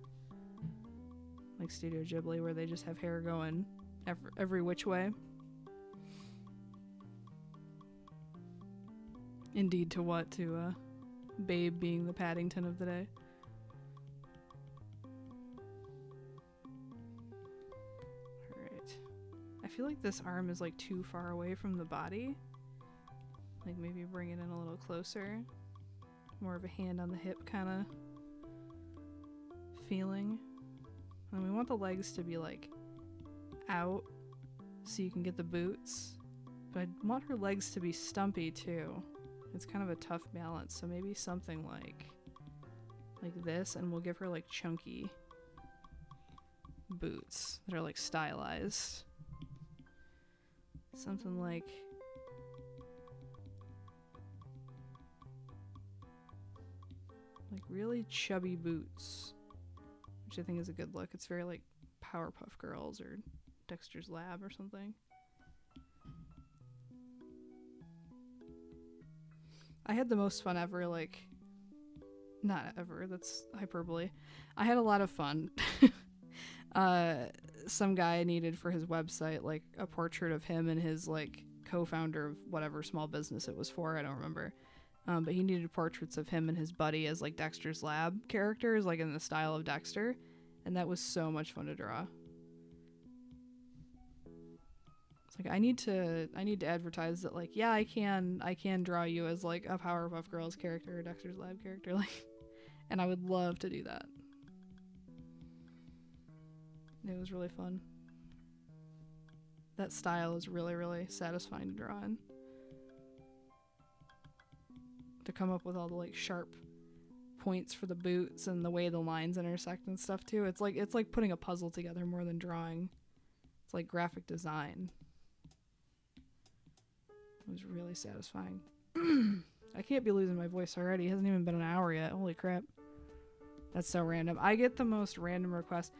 Like Studio Ghibli, where they just have hair going every which way. Indeed to what? To Babe being the Paddington of the day. Alright. I feel like this arm is like too far away from the body. Like maybe bring it in a little closer. More of a hand on the hip kind of feeling. And we want the legs to be like out so you can get the boots. But I want her legs to be stumpy too. It's kind of a tough balance. So maybe something like this, and we'll give her like chunky boots that are like stylized. Something like like really chubby boots, which I think is a good look. It's very like Powerpuff Girls or Dexter's Lab or something. I had the most fun ever, like, not ever, that's hyperbole. I had a lot of fun. Some guy needed for his website, like, a portrait of him and his, like, co-founder of whatever small business it was for, I don't remember. But he needed portraits of him and his buddy as, like, Dexter's Lab characters, like, in the style of Dexter. And that was so much fun to draw. It's like, I need to advertise that, like, yeah, I can draw you as, like, a Powerpuff Girls character or Dexter's Lab character, like, and I would love to do that. It was really fun. That style is really, really satisfying to draw in. To come up with all the like sharp points for the boots and the way the lines intersect and stuff too. It's like putting a puzzle together more than drawing. It's like graphic design. It was really satisfying. I can't be losing my voice already. It hasn't even been an hour yet. Holy crap. That's so random. I get the most random requests.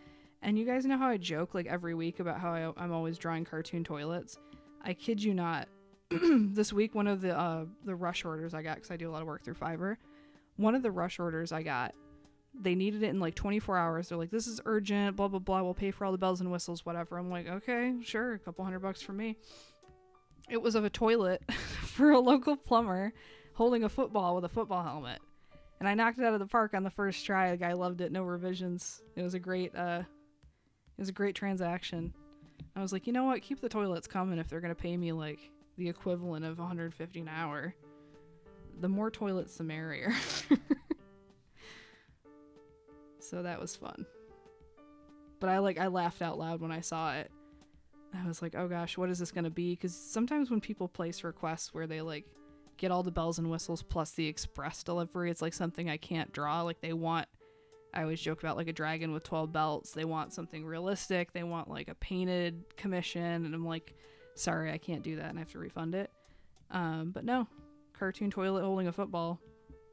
And you guys know how I joke like every week about how I'm always drawing cartoon toilets? I kid you not. This week, one of the rush orders I got, because I do a lot of work through Fiverr, one of the rush orders I got, they needed it in like 24 hours. They're like, this is urgent, blah, blah, blah. We'll pay for all the bells and whistles, whatever. I'm like, okay, sure. A couple $100 for me. It was of a toilet for a local plumber holding a football with a football helmet. And I knocked it out of the park on the first try. The guy loved it. No revisions. It was a great transaction. I was like, you know what? Keep the toilets coming if they're going to pay me like the equivalent of $150 an hour. The more toilets, the merrier. So that was fun. But I laughed out loud when I saw it. I was like, oh gosh, what is this going to be? Because sometimes when people place requests where they like get all the bells and whistles plus the express delivery, it's like something I can't draw. Like they want, I always joke about like a dragon with 12 belts. They want something realistic. They want like a painted commission. And I'm like, sorry, I can't do that. And I have to refund it. But no, cartoon toilet holding a football.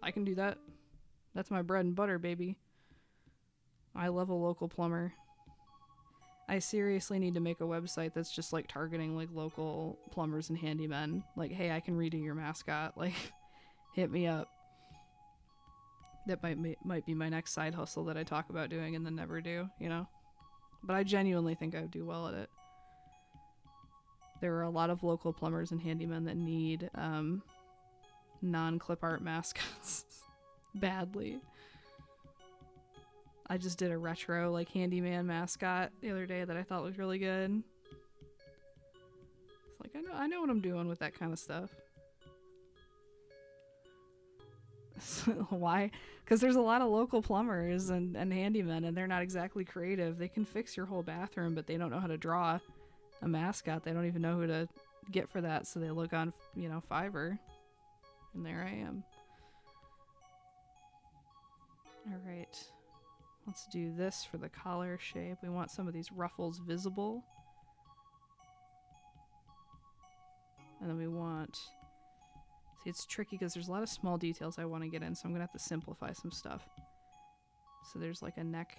I can do that. That's my bread and butter, baby. I love a local plumber. I seriously need to make a website that's just like targeting like local plumbers and handymen. Like, hey, I can redo your mascot. Like, hit me up. That might be my next side hustle that I talk about doing and then never do, you know? But I genuinely think I would do well at it. There are a lot of local plumbers and handymen that need non-clip art mascots badly. I just did a retro like handyman mascot the other day that I thought was really good. It's like I know what I'm doing with that kind of stuff. Why? Because there's a lot of local plumbers and handymen, and they're not exactly creative. They can fix your whole bathroom, but they don't know how to draw a mascot. They don't even know who to get for that, so they look on, Fiverr. And there I am. Alright. Let's do this for the collar shape. We want some of these ruffles visible. And then we want... See, it's tricky because there's a lot of small details I want to get in, so I'm going to have to simplify some stuff. So there's like a neck,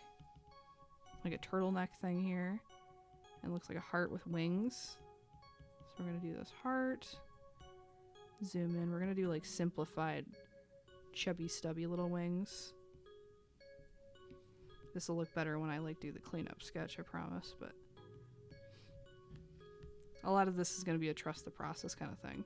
like a turtleneck thing here. And it looks like a heart with wings. So we're going to do this heart. Zoom in. We're going to do like simplified, chubby, stubby little wings. This will look better when I like do the cleanup sketch, I promise, but a lot of this is going to be a trust the process kind of thing.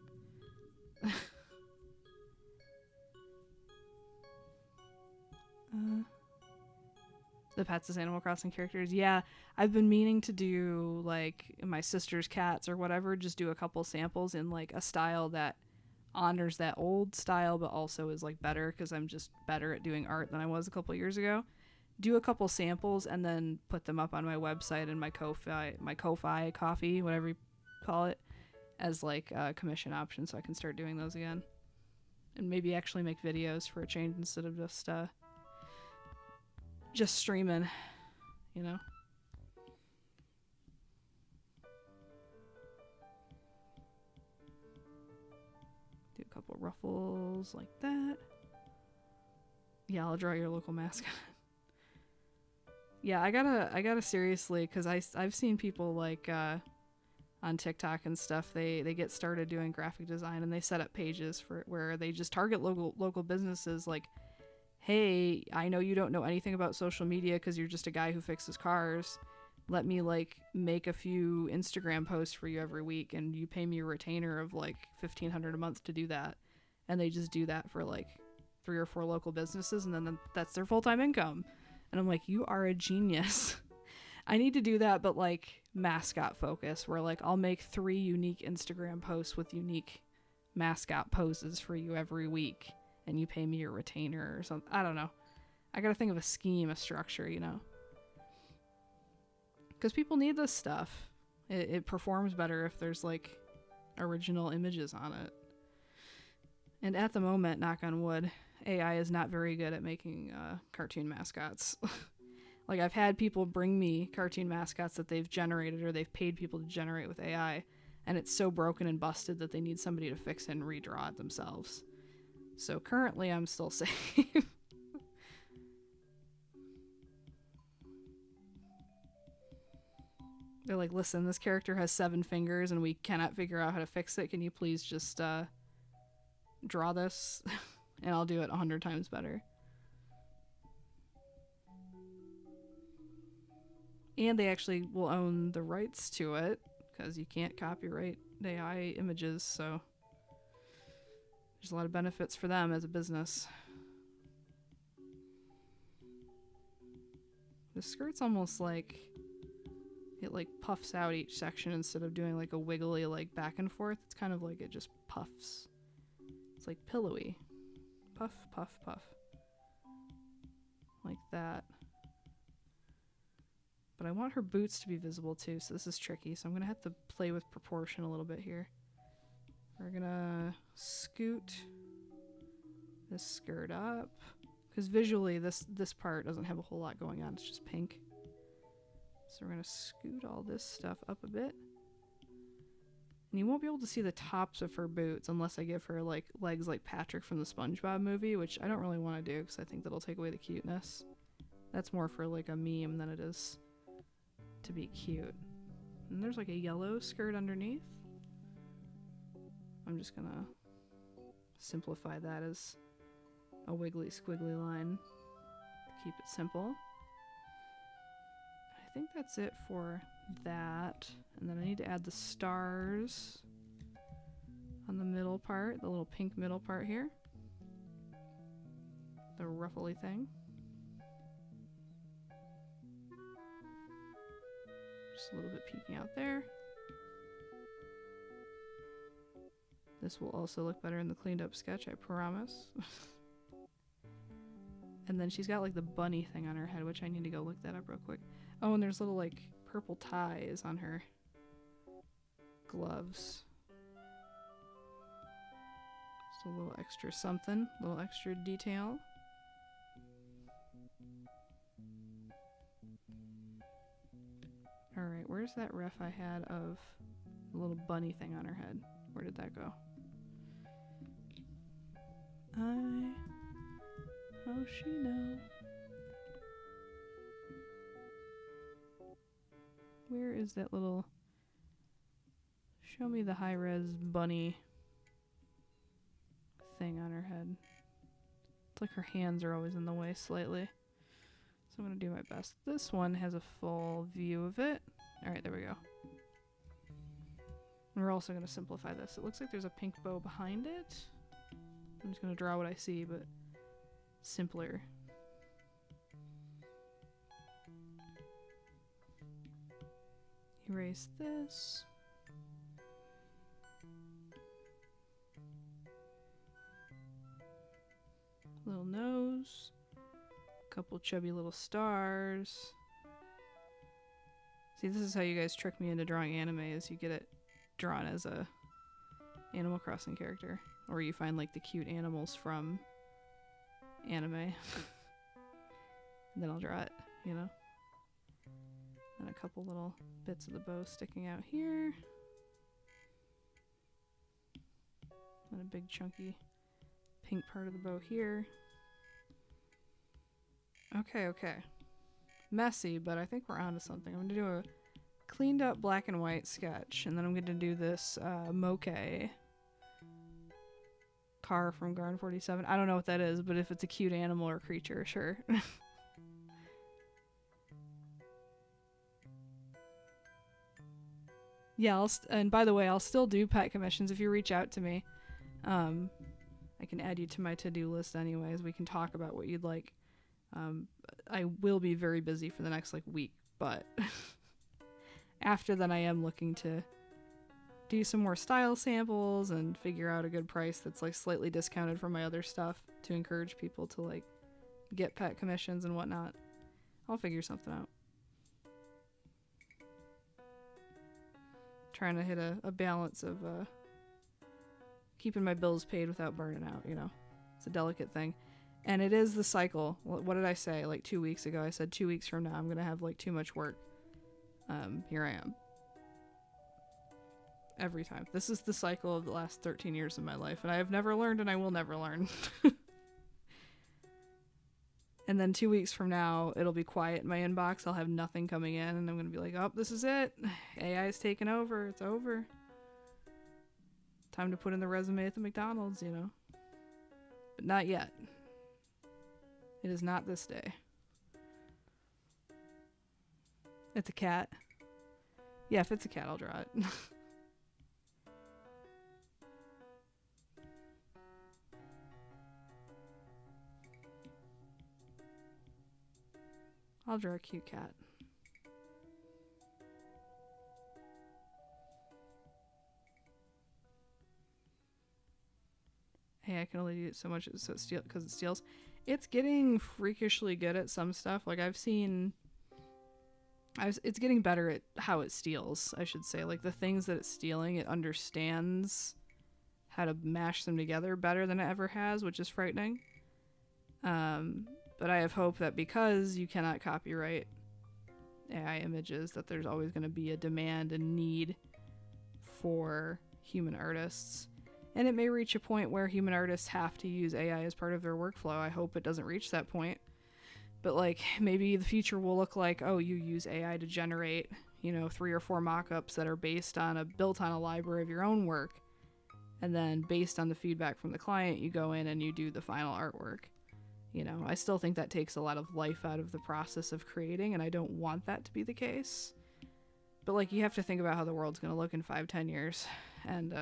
The pets as Animal Crossing characters. Yeah, I've been meaning to do like my sister's cats or whatever, just do a couple samples in like a style that honors that old style but also is like better because I'm just better at doing art than I was a couple years ago. Do a couple samples and then put them up on my website and my Ko-Fi coffee, whatever you call it, as like a commission option so I can start doing those again. And maybe actually make videos for a change instead of just streaming, you know? Do a couple ruffles like that. Yeah, I'll draw your local mascot. Yeah, I gotta seriously, because I've seen people like on TikTok and stuff. They get started doing graphic design and they set up pages for where they just target local businesses. Like, hey, I know you don't know anything about social media because you're just a guy who fixes cars. Let me like make a few Instagram posts for you every week, and you pay me a retainer of like $1,500 a month to do that. And they just do that for like 3 or 4 local businesses, and then that's their full-time income. And I'm like, you are a genius. I need to do that, but like mascot focus, where like I'll make 3 unique Instagram posts with unique mascot poses for you every week, and you pay me your retainer or something. I don't know. I gotta think of a scheme, a structure, you know? Because people need this stuff. It performs better if there's like original images on it. And at the moment, knock on wood, AI is not very good at making cartoon mascots. Like, I've had people bring me cartoon mascots that they've generated or they've paid people to generate with AI, and it's so broken and busted that they need somebody to fix it and redraw it themselves. So currently, I'm still safe. They're like, listen, this character has 7 fingers and we cannot figure out how to fix it. Can you please just draw this? And I'll do it 100 times better. And they actually will own the rights to it, because you can't copyright AI images, so there's a lot of benefits for them as a business. The skirt's almost like it like puffs out each section instead of doing like a wiggly like back and forth. It's kind of like it just puffs. It's like pillowy. Puff, puff, puff. Like that. But I want her boots to be visible too, so this is tricky. So I'm going to have to play with proportion a little bit here. We're going to scoot this skirt up. Because visually this part doesn't have a whole lot going on. It's just pink. So we're going to scoot all this stuff up a bit. And you won't be able to see the tops of her boots unless I give her like legs like Patrick from the SpongeBob movie, which I don't really want to do because I think that'll take away the cuteness. That's more for like a meme than it is to be cute. And there's like a yellow skirt underneath. I'm just gonna simplify that as a wiggly squiggly line to keep it simple. I think that's it for that. And then I need to add the stars on the middle part, the little pink middle part here. The ruffly thing. Just a little bit peeking out there. This will also look better in the cleaned up sketch, I promise. And then she's got like the bunny thing on her head, which I need to go look that up real quick. Oh, and there's little like purple ties on her gloves. Just a little extra something, a little extra detail. Alright, where's that ref I had of the little bunny thing on her head? Where did that go? How she know? Where is that little... Show me the high-res bunny thing on her head. It's like her hands are always in the way slightly. So I'm going to do my best. This one has a full view of it. Alright, there we go. And we're also going to simplify this. It looks like there's a pink bow behind it. I'm just going to draw what I see, but simpler. Erase this. Little nose. Couple chubby little stars. See, this is how you guys trick me into drawing anime, is you get it drawn as a Animal Crossing character. Or you find like the cute animals from anime. And then I'll draw it, you know? And a couple little bits of the bow sticking out here. And a big chunky pink part of the bow here. Okay. Messy, but I think we're onto something. I'm going to do a cleaned up black and white sketch, and then I'm going to do this moke car from Garden 47. I don't know what that is, but if it's a cute animal or creature, sure. Yeah, and by the way, I'll still do pet commissions if you reach out to me. I can add you to my to-do list anyways. We can talk about what you'd like. I will be very busy for the next week, but after that I am looking to do some more style samples and figure out a good price that's slightly discounted from my other stuff to encourage people to get pet commissions and whatnot. I'll figure something out. Trying to hit a balance of keeping my bills paid without burning out, It's a delicate thing. And it is the cycle. What did I say? 2 weeks ago, I said 2 weeks from now I'm going to have too much work. Here I am. Every time. This is the cycle of the last 13 years of my life, and I have never learned and I will never learn. And then 2 weeks from now, it'll be quiet in my inbox. I'll have nothing coming in, and I'm going to be oh, this is it. AI is taking over. It's over. Time to put in the resume at the McDonald's, But not yet. It is not this day. It's a cat. Yeah, if it's a cat, I'll draw it. I'll draw a cute cat. Hey, I can only do it so much because it steals. It's getting freakishly good at some stuff. It's getting better at how it steals, I should say. The things that it's stealing, it understands how to mash them together better than it ever has, which is frightening. But I have hope that because you cannot copyright AI images, that there's always going to be a demand and need for human artists. And it may reach a point where human artists have to use AI as part of their workflow. I hope it doesn't reach that point. But maybe the future will look you use AI to generate, 3 or 4 mock-ups that are built on a library of your own work. And then based on the feedback from the client, you go in and you do the final artwork. I still think that takes a lot of life out of the process of creating, and I don't want that to be the case. But you have to think about how the world's going to look in 5-10 years. And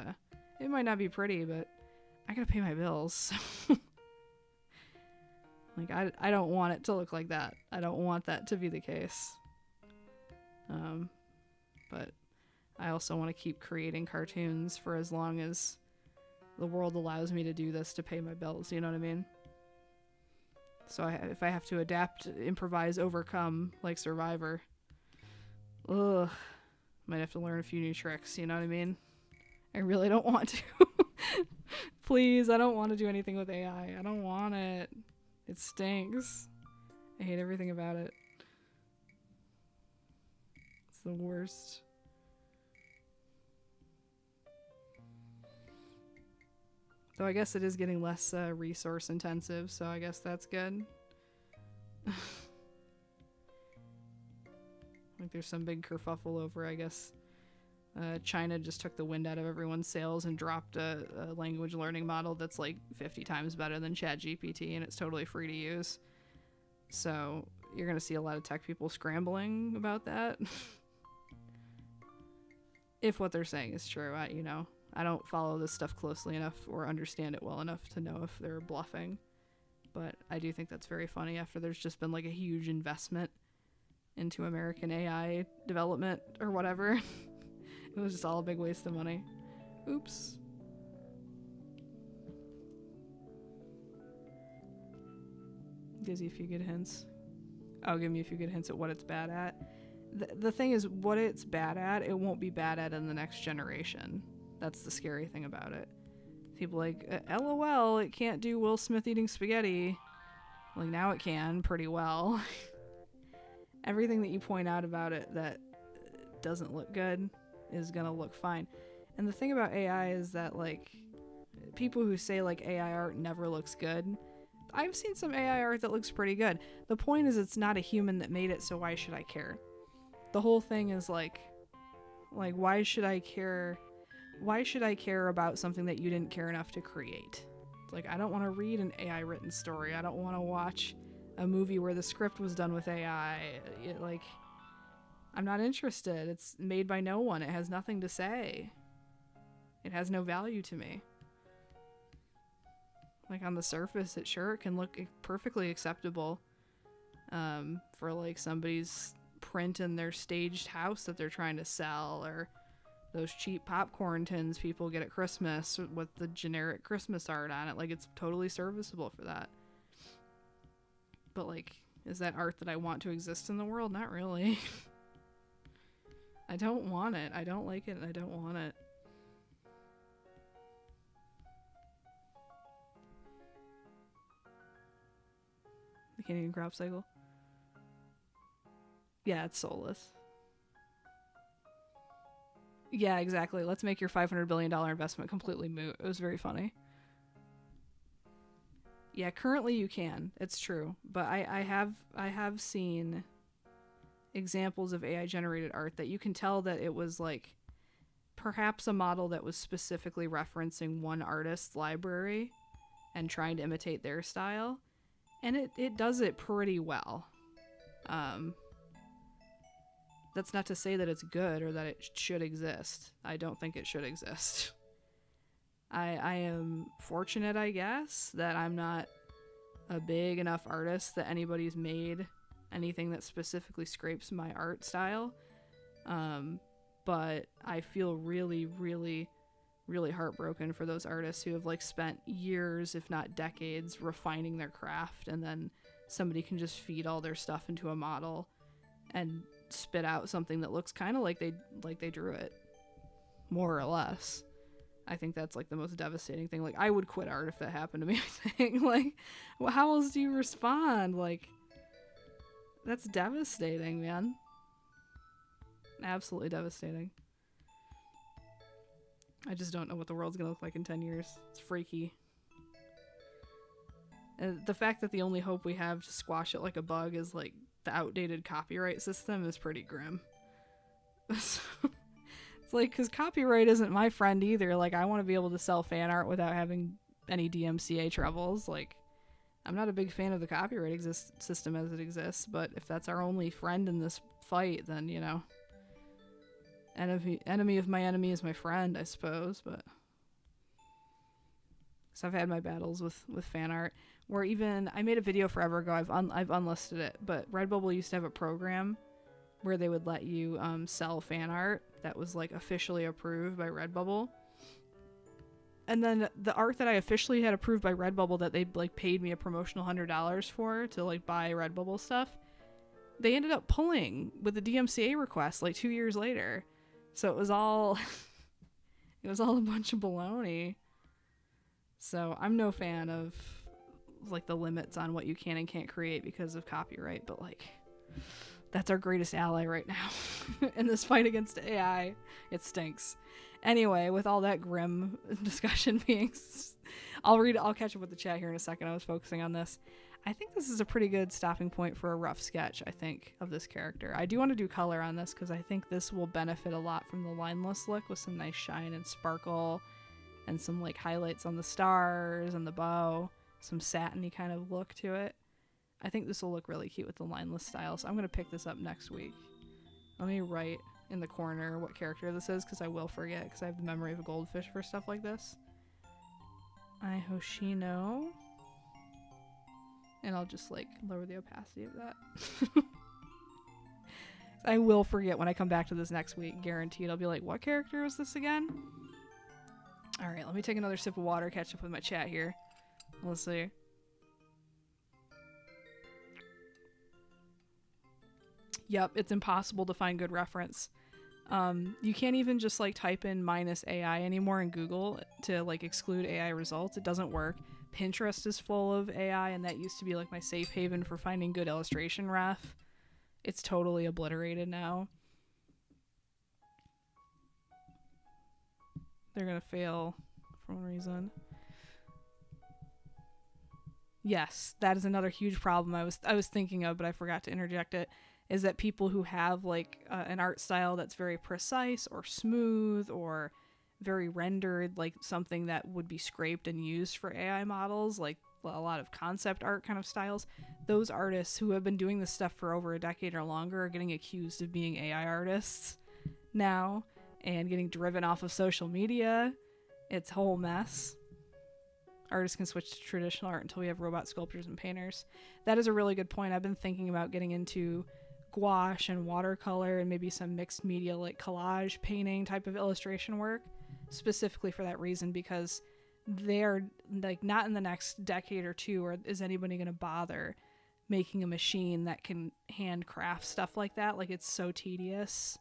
it might not be pretty, but I gotta pay my bills. I don't want it to look like that. I don't want that to be the case. But I also want to keep creating cartoons for as long as the world allows me to do this to pay my bills, you know what I mean? So if I have to adapt, improvise, overcome, like Survivor, might have to learn a few new tricks, you know what I mean? I really don't want to. Please, I don't want to do anything with AI. I don't want it. It stinks. I hate everything about it. It's the worst. Though I guess it is getting less resource intensive, so I guess that's good. There's some big kerfuffle over, I guess. China just took the wind out of everyone's sails and dropped a language learning model that's 50 times better than ChatGPT, and it's totally free to use. So you're going to see a lot of tech people scrambling about that. If what they're saying is true. I don't follow this stuff closely enough or understand it well enough to know if they're bluffing. But I do think that's very funny after there's just been a huge investment into American AI development or whatever. It was just all a big waste of money. Oops. Gives you a few good hints. Oh, give me a few good hints at what it's bad at. The thing is, what it's bad at, it won't be bad at in the next generation. That's the scary thing about it. People LOL, it can't do Will Smith eating spaghetti. Now it can pretty well. Everything that you point out about it that doesn't look good is gonna look fine. And the thing about AI is that people who say AI art never looks good, I've seen some AI art that looks pretty good. The point is it's not a human that made it, so why should I care? The whole thing is like why should I care? Why should I care about something that you didn't care enough to create? It's like, I don't want to read an AI written story. I don't want to watch a movie where the script was done with AI. I'm not interested. It's made by no one. It has nothing to say. It has no value to me. Like, on the surface, it can look perfectly acceptable for like somebody's print in their staged house that they're trying to sell, or those cheap popcorn tins people get at Christmas with the generic Christmas art on it. Like, it's totally serviceable for that. But like, is that art that I want to exist in the world? Not really. I don't want it. I don't like it, and I don't want it. The Canadian crop cycle. Yeah, it's soulless. Yeah, exactly. Let's make your $500 billion investment completely moot. It was very funny. Yeah, currently you can. It's true. But I have seen examples of AI generated art that you can tell that it was like perhaps a model that was specifically referencing one artist's library and trying to imitate their style. And it does it pretty well. That's not to say that it's good or that it should exist. I don't think it should exist. I am fortunate, I guess, that I'm not a big enough artist that anybody's made anything that specifically scrapes my art style. But I feel really, really, really heartbroken for those artists who have like spent years, if not decades, refining their craft, and then somebody can just feed all their stuff into a model and spit out something that looks kind of like they drew it, more or less. I think that's like the most devastating thing. Like, I would quit art if that happened to me. I think, like, well, how else do you respond? Like, that's devastating, man. Absolutely devastating. I just don't know what the world's gonna look like in 10 years. It's freaky. And the fact that the only hope we have to squash it like a bug is like the outdated copyright system is pretty grim. It's like, because copyright isn't my friend either. Like, I want to be able to sell fan art without having any DMCA troubles. Like, I'm not a big fan of the copyright system as it exists, but if that's our only friend in this fight, then, you know, enemy of my enemy is my friend, I suppose. But so I've had my battles with fan art, where even I made a video forever ago. I've unlisted it, but Redbubble used to have a program where they would let you sell fan art that was like officially approved by Redbubble. And then the art that I officially had approved by Redbubble that they like paid me a promotional $100 for to like buy Redbubble stuff, they ended up pulling with a DMCA request like 2 years later. So it was all a bunch of baloney. So I'm no fan of like the limits on what you can and can't create because of copyright, but like, that's our greatest ally right now in this fight against AI. It stinks. Anyway, with all that grim discussion being, I'll catch up with the chat here in a second. I was focusing on this. I think this is a pretty good stopping point for a rough sketch, I think, of this character. I do want to do color on this because I think this will benefit a lot from the lineless look with some nice shine and sparkle and some like highlights on the stars and the bow, some satiny kind of look to it. I think this will look really cute with the lineless style, so I'm going to pick this up next week. Let me write in the corner what character this is, because I will forget, because I have the memory of a goldfish for stuff like this. Ai Hoshino. And I'll just, like, lower the opacity of that. I will forget when I come back to this next week, guaranteed. I'll be like, what character was this again? Alright, let me take another sip of water, catch up with my chat here. Let's see. Yep, it's impossible to find good reference. You can't even just like type in -AI anymore in Google to like exclude AI results. It doesn't work. Pinterest is full of AI, and that used to be like my safe haven for finding good illustration ref. It's totally obliterated now. They're gonna fail for one reason. Yes, that is another huge problem I was thinking of, but I forgot to interject it, is that people who have like an art style that's very precise or smooth or very rendered, like something that would be scraped and used for AI models, like a lot of concept art kind of styles, those artists who have been doing this stuff for over a decade or longer are getting accused of being AI artists now and getting driven off of social media. It's a whole mess. Artists can switch to traditional art until we have robot sculptors and painters. That is a really good point. I've been thinking about getting into gouache and watercolor and maybe some mixed media like collage painting type of illustration work, specifically for that reason, because they're like not in the next decade or two or is anybody going to bother making a machine that can handcraft stuff like that. Like, it's so tedious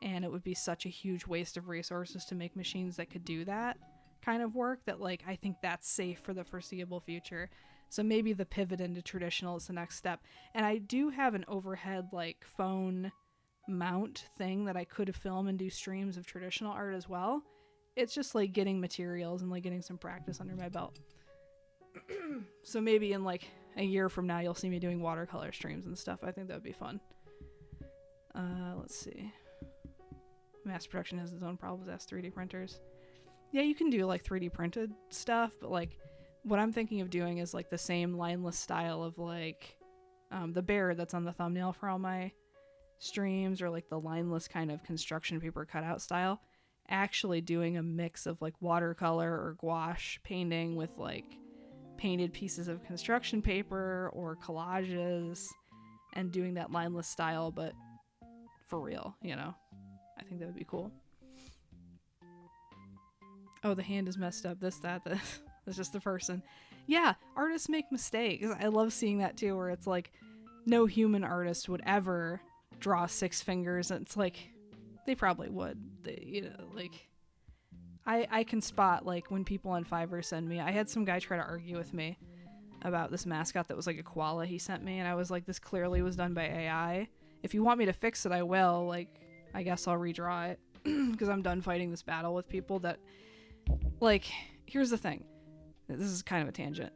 and it would be such a huge waste of resources to make machines that could do that kind of work, that like I think that's safe for the foreseeable future. So maybe the pivot into traditional is the next step. And I do have an overhead like phone mount thing that I could film and do streams of traditional art as well. It's just like getting materials and like getting some practice under my belt. So maybe in like a year from now you'll see me doing watercolor streams and stuff. I think that would be fun. Let's see. Mass production has its own problems as 3D printers. Yeah, you can do like 3D printed stuff, but like what I'm thinking of doing is like the same lineless style of like the bear that's on the thumbnail for all my streams, or like the lineless kind of construction paper cutout style. Actually doing a mix of like watercolor or gouache painting with like painted pieces of construction paper or collages, and doing that lineless style, but for real, you know. I think that would be cool. Oh, the hand is messed up. That's just the person. Yeah, artists make mistakes. I love seeing that too, where it's like no human artist would ever draw 6 fingers. And it's like, they probably would. You know, like I can spot like when people on Fiverr send me. I had some guy try to argue with me about this mascot that was like a koala he sent me, and I was like, this clearly was done by AI. If you want me to fix it, I will. Like, I guess I'll redraw it because I'm done fighting this battle with people that, like, here's the thing. This is kind of a tangent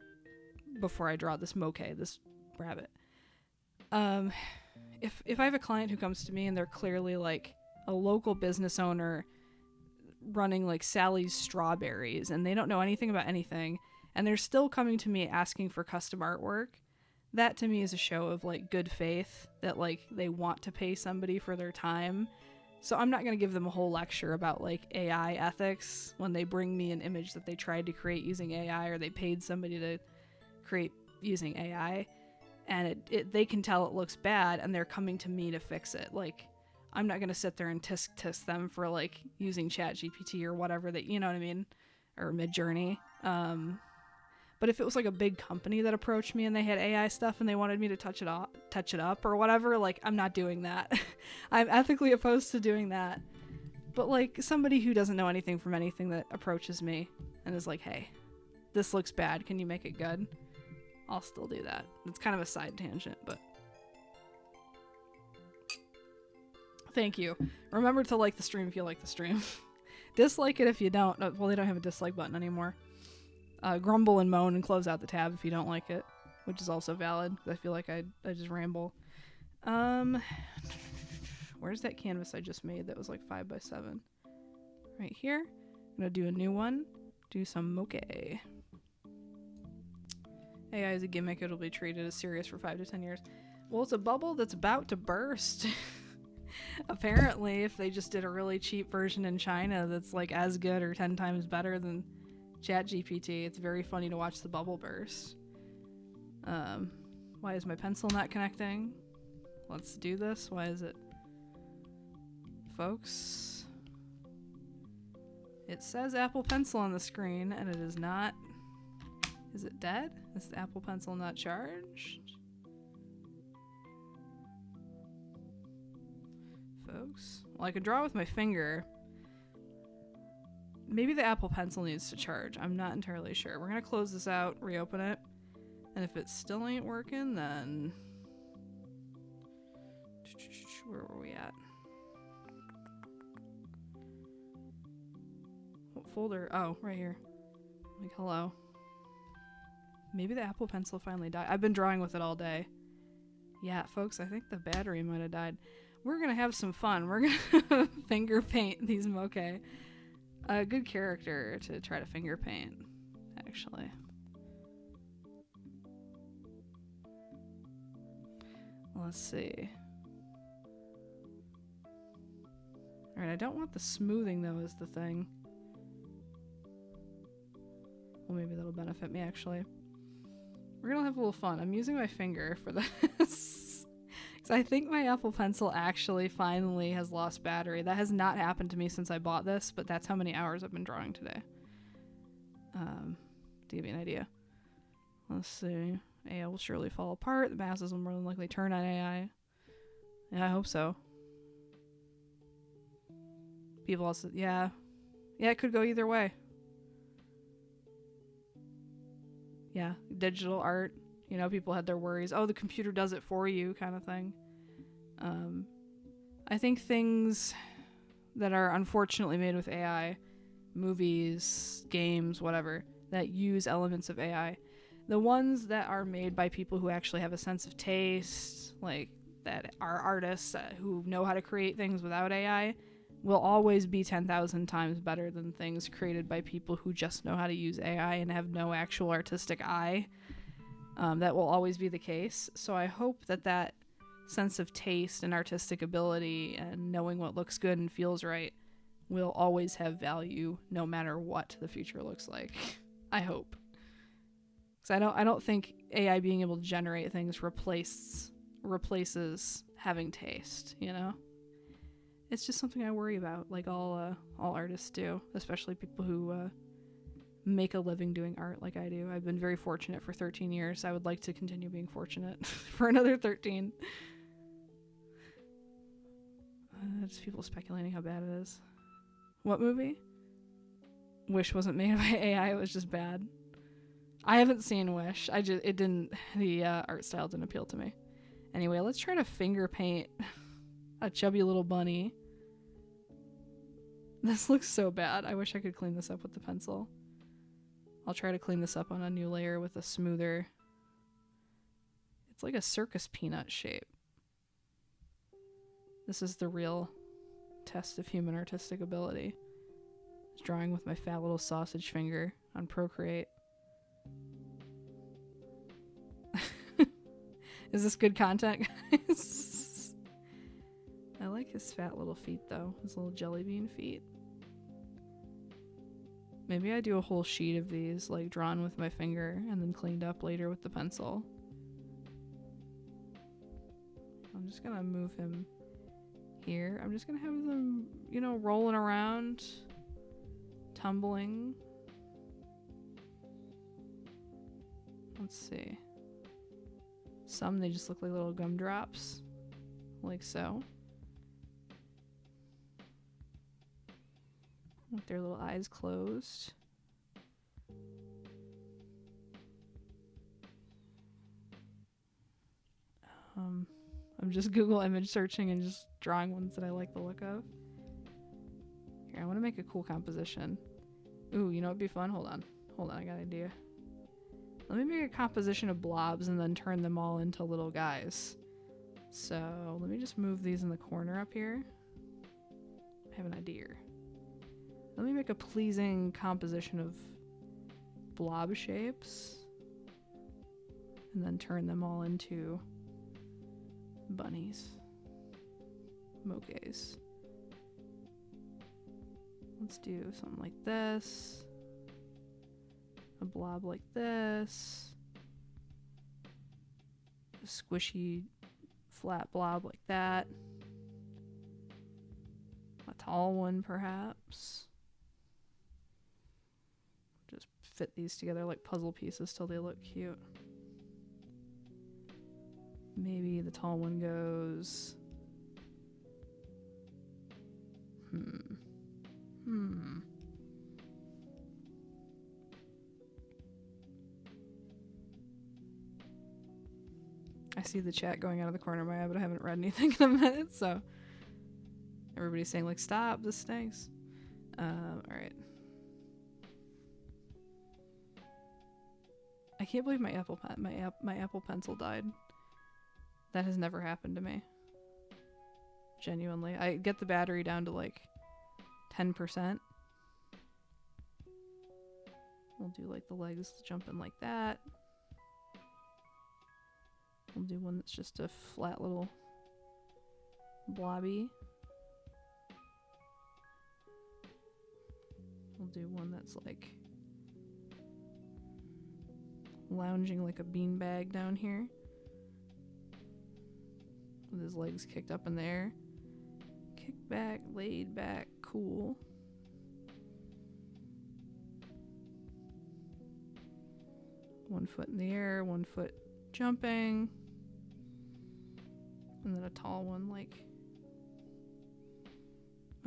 before I draw this moke, this rabbit. If I have a client who comes to me and they're clearly like a local business owner running like Sally's Strawberries and they don't know anything about anything and they're still coming to me asking for custom artwork, that to me is a show of like good faith, that like they want to pay somebody for their time. So I'm not going to give them a whole lecture about like AI ethics when they bring me an image that they tried to create using AI, or they paid somebody to create using AI, and they can tell it looks bad and they're coming to me to fix it. Like, I'm not going to sit there and tisk them for like using ChatGPT or whatever that, you know what I mean? Or Midjourney. But if it was like a big company that approached me and they had AI stuff and they wanted me to touch it up or whatever, like, I'm not doing that. I'm ethically opposed to doing that. But like somebody who doesn't know anything from anything that approaches me and is like, hey, this looks bad, can you make it good? I'll still do that. It's kind of a side tangent, but thank you. Remember to like the stream if you like the stream. Dislike it if you don't. Well, they don't have a dislike button anymore. Grumble and moan and close out the tab if you don't like it, which is also valid. I feel like I just ramble. Where's that canvas I just made that was like 5x7? Right here. I'm gonna do a new one. Do some moke. AI is a gimmick. It'll be treated as serious for 5 to 10 years. Well, it's a bubble that's about to burst. Apparently, if they just did a really cheap version in China that's like as good or 10 times better than ChatGPT, it's very funny to watch the bubble burst. Why is my pencil not connecting? Let's do this. Why is it? Folks, it says Apple Pencil on the screen and it is not. Is it dead? Is the Apple Pencil not charged? Folks, well, I could draw with my finger. Maybe the Apple Pencil needs to charge. I'm not entirely sure. We're gonna close this out, reopen it, and if it still ain't working, then where were we at? What folder? Oh, right here. Like, hello. Maybe the Apple Pencil finally died. I've been drawing with it all day. Yeah, folks, I think the battery might have died. We're going to have some fun. We're going to finger paint these moke. A good character to try to finger paint, actually. Let's see. Alright, I don't want the smoothing, though, is the thing. Well, maybe that'll benefit me, actually. We're gonna have a little fun. I'm using my finger for this. Because I think my Apple Pencil actually finally has lost battery. That has not happened to me since I bought this, but that's how many hours I've been drawing today. To give you an idea. Let's see. AI will surely fall apart. The masses will more than likely turn on AI. Yeah, I hope so. People also... Yeah, it could go either way. Yeah, digital art. You know, people had their worries. Oh, the computer does it for you kind of thing. I think things that are unfortunately made with AI, movies, games, whatever, that use elements of AI, the ones that are made by people who actually have a sense of taste, like that are artists who know how to create things without AI, will always be 10,000 times better than things created by people who just know how to use AI and have no actual artistic eye. That will always be the case. So I hope that that sense of taste and artistic ability and knowing what looks good and feels right will always have value no matter what the future looks like. I hope. Because I don't think AI being able to generate things replaces having taste, you know? It's just something I worry about, like all artists do, especially people who make a living doing art like I do. I've been very fortunate for 13 years. I would like to continue being fortunate for another 13. Just people speculating how bad it is. What movie? Wish wasn't made by AI, it was just bad. I haven't seen Wish. The art style didn't appeal to me. Anyway, let's try to finger paint a chubby little bunny. This looks so bad. I wish I could clean this up with the pencil. I'll try to clean this up on a new layer with a smoother... It's like a circus peanut shape. This is the real test of human artistic ability. Just drawing with my fat little sausage finger on Procreate. Is this good content, guys? I like his fat little feet, though. His little jelly bean feet. Maybe I do a whole sheet of these, like, drawn with my finger and then cleaned up later with the pencil. I'm just gonna move him here. I'm just gonna have them, you know, rolling around, tumbling. Let's see. Some, they just look like little gumdrops, like so. With their little eyes closed. I'm just Google image searching and just drawing ones that I like the look of. Here, I want to make a cool composition. Ooh, you know what'd be fun? Hold on, I got an idea. Let me make a composition of blobs and then turn them all into little guys. So let me just move these in the corner up here. I have an idea. Let me make a pleasing composition of blob shapes and then turn them all into bunnies. Mokes. Let's do something like this. A blob like this. A squishy flat blob like that. A tall one perhaps. Just fit these together like puzzle pieces till they look cute. Maybe the tall one goes... I see the chat going out of the corner of my eye, but I haven't read anything in a minute, so... Everybody's saying, like, stop, this stinks. Alright. I can't believe my Apple Pencil died. That has never happened to me. Genuinely. I get the battery down to like 10%. We'll do like the legs jumping like that. We'll do one that's just a flat little blobby. We'll do one that's like lounging like a beanbag down here. With his legs kicked up in the air. Kick back, laid back, cool. One foot in the air, one foot jumping. And then a tall one, like,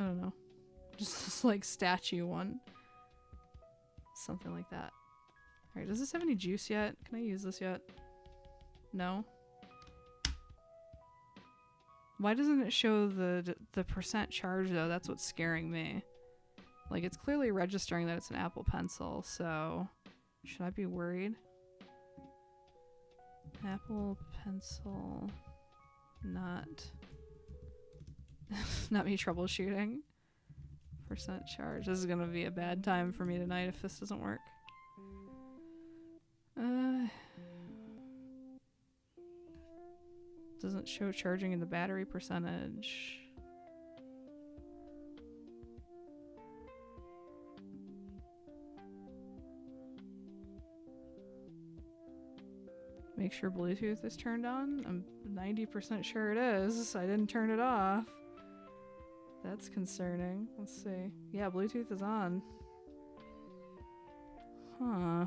I don't know. Just this, like, statue one. Something like that. Alright, does this have any juice yet? Can I use this yet? No? Why doesn't it show the percent charge, though? That's what's scaring me. Like, it's clearly registering that it's an Apple Pencil, so... Should I be worried? Apple Pencil... Not me troubleshooting. Percent charge. This is gonna be a bad time for me tonight if this doesn't work. Doesn't show charging in the battery percentage. Make sure Bluetooth is turned on. I'm 90% sure it is. I didn't turn it off. That's concerning. Let's see. Yeah, Bluetooth is on. Huh.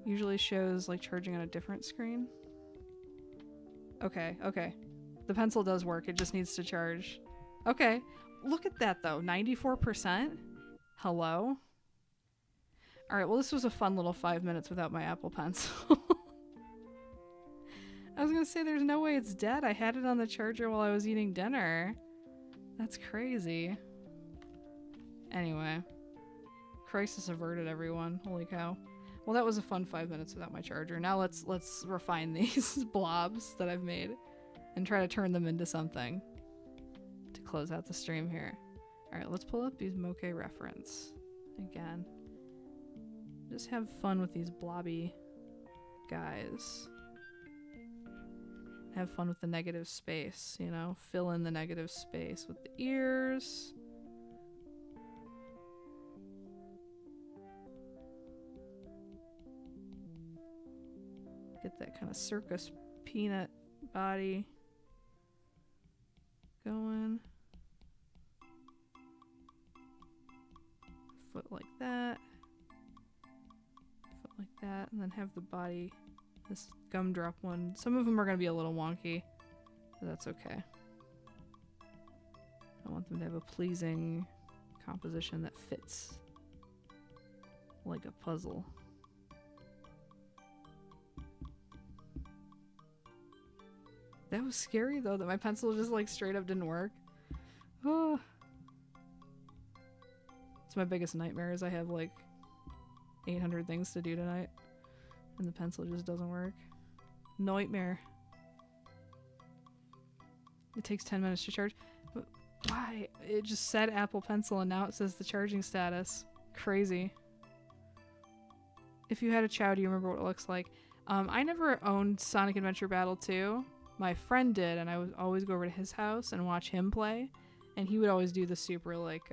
Usually shows like charging on a different screen. Okay, okay. The pencil does work. It just needs to charge. Okay. Look at that though. 94%? Hello? Alright, well this was a fun little 5 minutes without my Apple Pencil. I was gonna say there's no way it's dead. I had it on the charger while I was eating dinner. That's crazy. Anyway. Crisis averted, everyone. Holy cow. Well, that was a fun 5 minutes without my charger. Now let's refine these blobs that I've made and try to turn them into something to close out the stream here. Alright, let's pull up these Moke reference again. Just have fun with these blobby guys. Have fun with the negative space, you know? Fill in the negative space with the ears. Get that kind of circus peanut body going. Foot like that. Foot like that. And then have the body, this gumdrop one. Some of them are going to be a little wonky, but that's okay. I want them to have a pleasing composition that fits like a puzzle. That was scary though, that my pencil just like straight up didn't work. Oh. It's my biggest nightmare is I have like 800 things to do tonight and the pencil just doesn't work. Nightmare. It takes 10 minutes to charge. But why? It just said Apple Pencil and now it says the charging status. Crazy. If you had a Chow, do you remember what it looks like? I never owned Sonic Adventure Battle 2. My friend did, and I would always go over to his house and watch him play. And he would always do the super, like,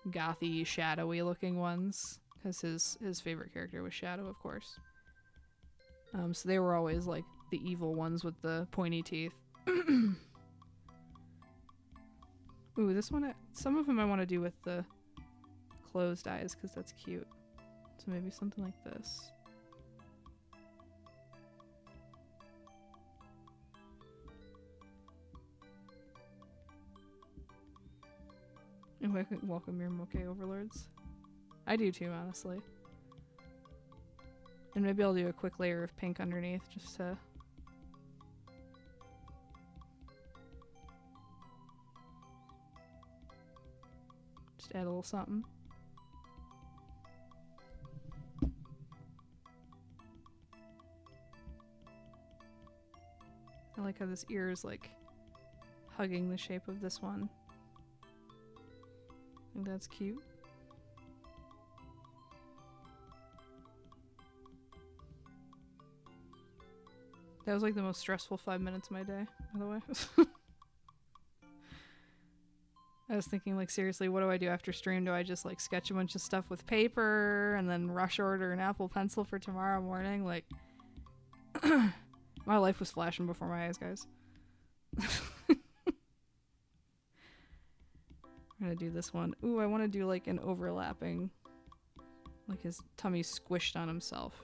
gothy, shadowy looking ones. Because his favorite character was Shadow, of course. So they were always, like, the evil ones with the pointy teeth. Ooh, this one, some of them I want to do with the closed eyes, because that's cute. So maybe something like this. Oh, I can welcome your Moke overlords. I do too, honestly. And maybe I'll do a quick layer of pink underneath just to... just add a little something. like how this ear is like hugging the shape of this one. I think that's cute. That was like the most stressful 5 minutes of my day, by the way. I was thinking, like, seriously, what do I do after stream? Do I just like sketch a bunch of stuff with paper and then rush order an Apple Pencil for tomorrow morning? Like, my life was flashing before my eyes, guys. I'm gonna do this one. Ooh, I want to do like an overlapping, like his tummy squished on himself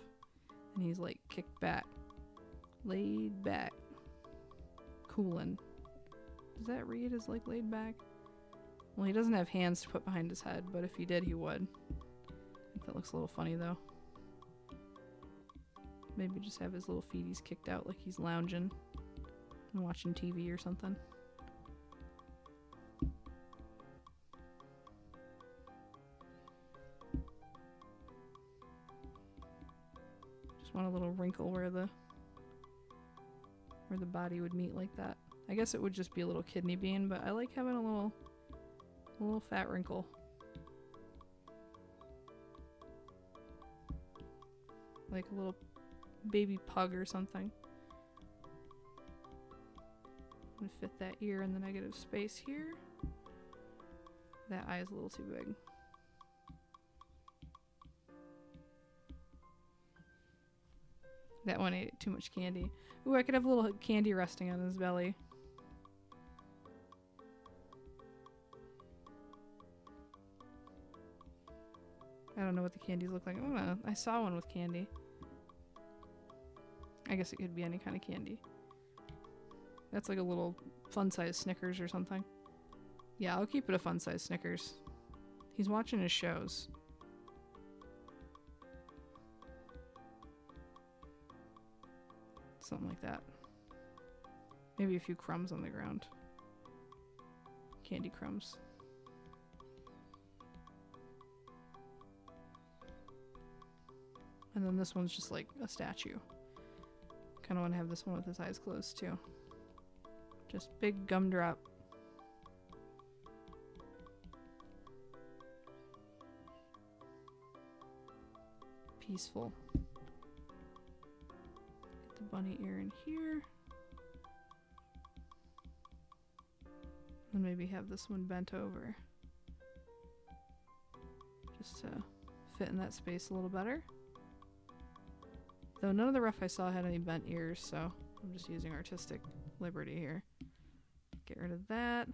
and he's like kicked back, laid back, coolin'. Does that read as like laid back? Well, he doesn't have hands to put behind his head, but if he did, he would. I think that looks a little funny though. Maybe just have his little feeties kicked out like he's lounging and watching TV or something. Just want a little wrinkle where the body would meet like that. I guess it would just be a little kidney bean, but I like having a little fat wrinkle. Like a little baby pug or something. I'm gonna fit that ear in the negative space here. That eye is a little too big. That one ate too much candy. Ooh, I could have a little candy resting on his belly. I don't know what the candies look like. I saw one with candy. I guess it could be any kind of candy. That's like a little fun-sized Snickers or something. Yeah, I'll keep it a fun-sized Snickers. He's watching his shows. Something like that. Maybe a few crumbs on the ground. Candy crumbs. And then this one's just like a statue. Kind of want to have this one with his eyes closed too. Just big gumdrop. Peaceful. Get the bunny ear in here. And maybe have this one bent over. Just to fit in that space a little better. Though none of the rough I saw had any bent ears, so I'm just using artistic liberty here. Get rid of that.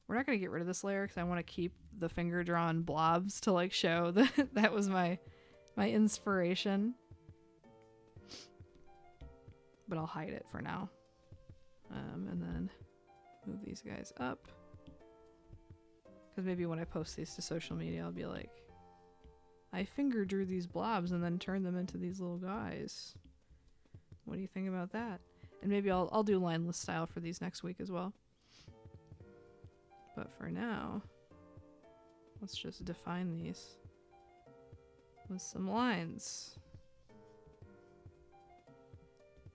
We're not going to get rid of this layer because I want to keep the finger drawn blobs to like show that that was my inspiration. But I'll hide it for now. And then move these guys up. Because maybe when I post these to social media, I'll be like, I finger drew these blobs and then turned them into these little guys. What do you think about that? And maybe I'll do lineless style for these next week as well. But for now, let's just define these with some lines.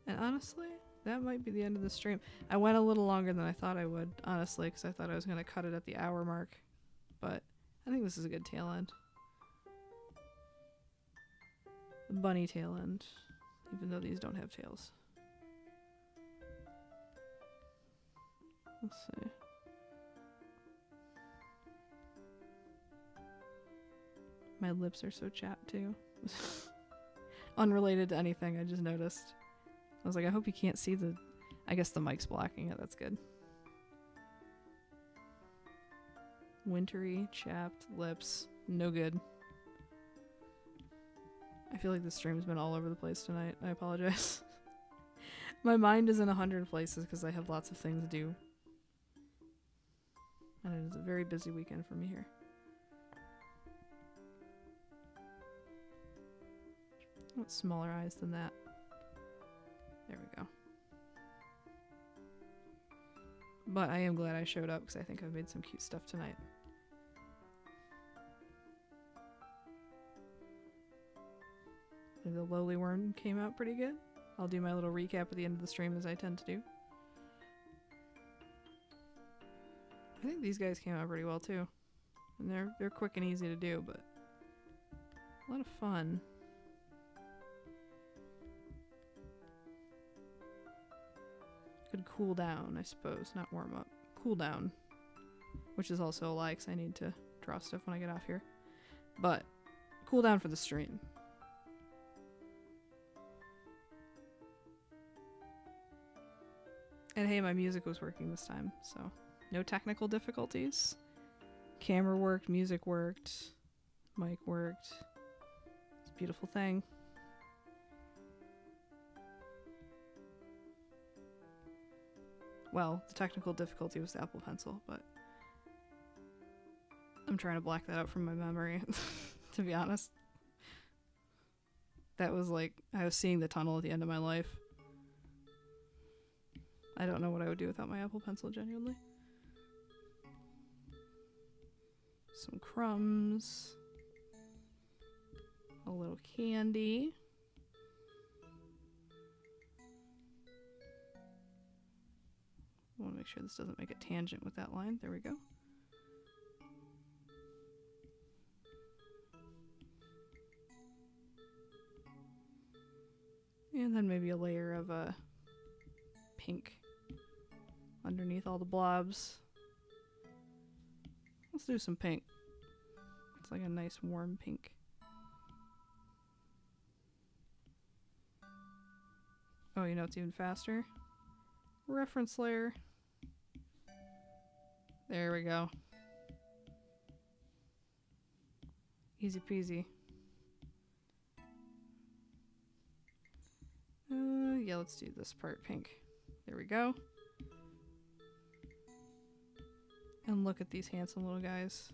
And honestly, that might be the end of the stream. I went a little longer than I thought I would, honestly, because I thought I was going to cut it at the hour mark. But I think this is a good tail end. Bunny tail end, even though these don't have tails. Let's see. My lips are so chapped too. Unrelated to anything, I just noticed. I was like, I hope you can't see the... I guess the mic's blocking it, that's good. Wintry, chapped lips, no good. I feel like the stream's been all over the place tonight. I apologize. My mind is in 100 places because I have lots of things to do. And it is a very busy weekend for me here. I want smaller eyes than that. There we go. But I am glad I showed up because I think I've made some cute stuff tonight. The lowly worm came out pretty good. I'll do my little recap at the end of the stream as I tend to do. I think these guys came out pretty well too. And they're quick and easy to do, but a lot of fun. Could cool down, I suppose, not warm up. Cool down. Which is also a lie, because I need to draw stuff when I get off here. But, cool down for the stream. And hey, my music was working this time, so no technical difficulties. Camera worked, music worked, mic worked. It's a beautiful thing. Well, the technical difficulty was the Apple Pencil, but I'm trying to black that out from my memory, to be honest. That was like, I was seeing the tunnel at the end of my life. I don't know what I would do without my Apple Pencil, genuinely. Some crumbs. A little candy. I want to make sure this doesn't make a tangent with that line. There we go. And then maybe a layer of pink underneath all the blobs. Let's do some pink. It's like a nice warm pink. Oh, you know it's even faster? Reference layer. There we go. Easy peasy. Yeah, let's do this part pink. There we go. And look at these handsome little guys.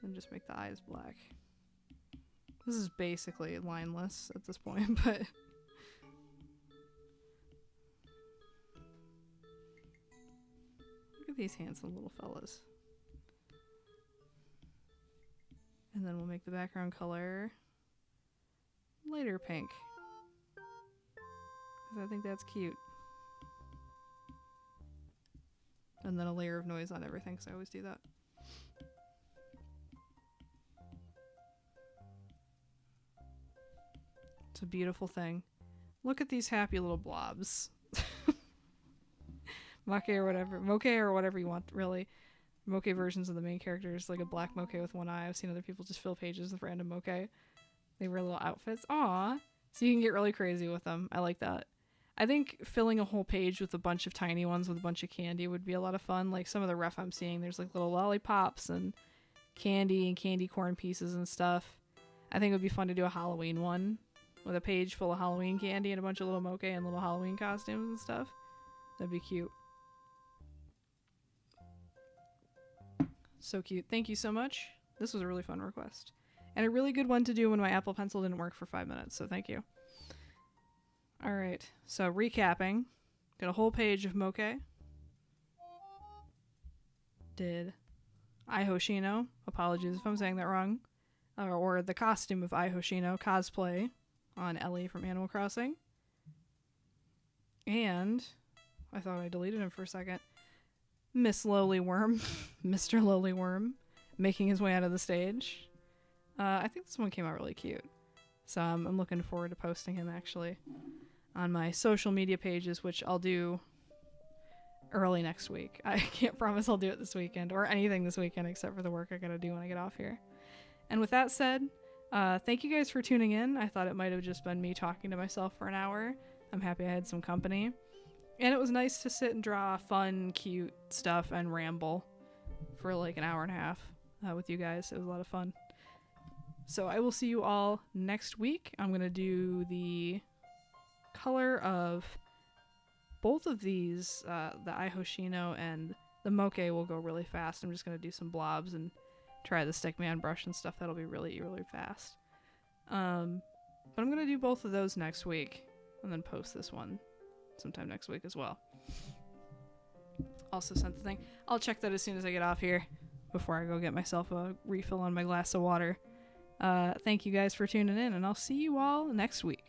And just make the eyes black. This is basically lineless at this point, but look at these handsome little fellas. And then we'll make the background color lighter pink, because I think that's cute. And then a layer of noise on everything, because I always do that. It's a beautiful thing. Look at these happy little blobs. Moke or whatever you want, really. Moke versions of the main characters, like a black moke with one eye. I've seen other people just fill pages with random moke. They wear little outfits. Aw. So you can get really crazy with them. I like that. I think filling a whole page with a bunch of tiny ones with a bunch of candy would be a lot of fun. Like some of the ref I'm seeing, there's like little lollipops and candy corn pieces and stuff. I think it would be fun to do a Halloween one with a page full of Halloween candy and a bunch of little moke and little Halloween costumes and stuff. That'd be cute. So cute. Thank you so much. This was a really fun request. And a really good one to do when my Apple Pencil didn't work for 5 minutes, so thank you. Alright, so recapping. Did a whole page of moke. Did Ai Hoshino, apologies if I'm saying that wrong, or the costume of Ai Hoshino cosplay on Ellie from Animal Crossing. And I thought I deleted him for a second. Miss Lowly Worm, Mr. Lowly Worm, making his way out of the stage. I think this one came out really cute. So I'm looking forward to posting him actually on my social media pages, which I'll do early next week. I can't promise I'll do it this weekend or anything this weekend except for the work I gotta do when I get off here. And with that said, thank you guys for tuning in. I thought it might have just been me talking to myself for an hour. I'm happy I had some company. And it was nice to sit and draw fun, cute stuff and ramble for like an hour and a half with you guys. It was a lot of fun. So I will see you all next week. I'm going to do the color of both of these, the Ai Hoshino and the moke will go really fast. I'm just going to do some blobs and try the Stickman brush and stuff. That'll be really, really fast. But I'm going to do both of those next week and then post this one sometime next week as well. Also sent the thing. I'll check that as soon as I get off here. before I go get myself a refill on my glass of water. Thank you guys for tuning in, and I'll see you all next week.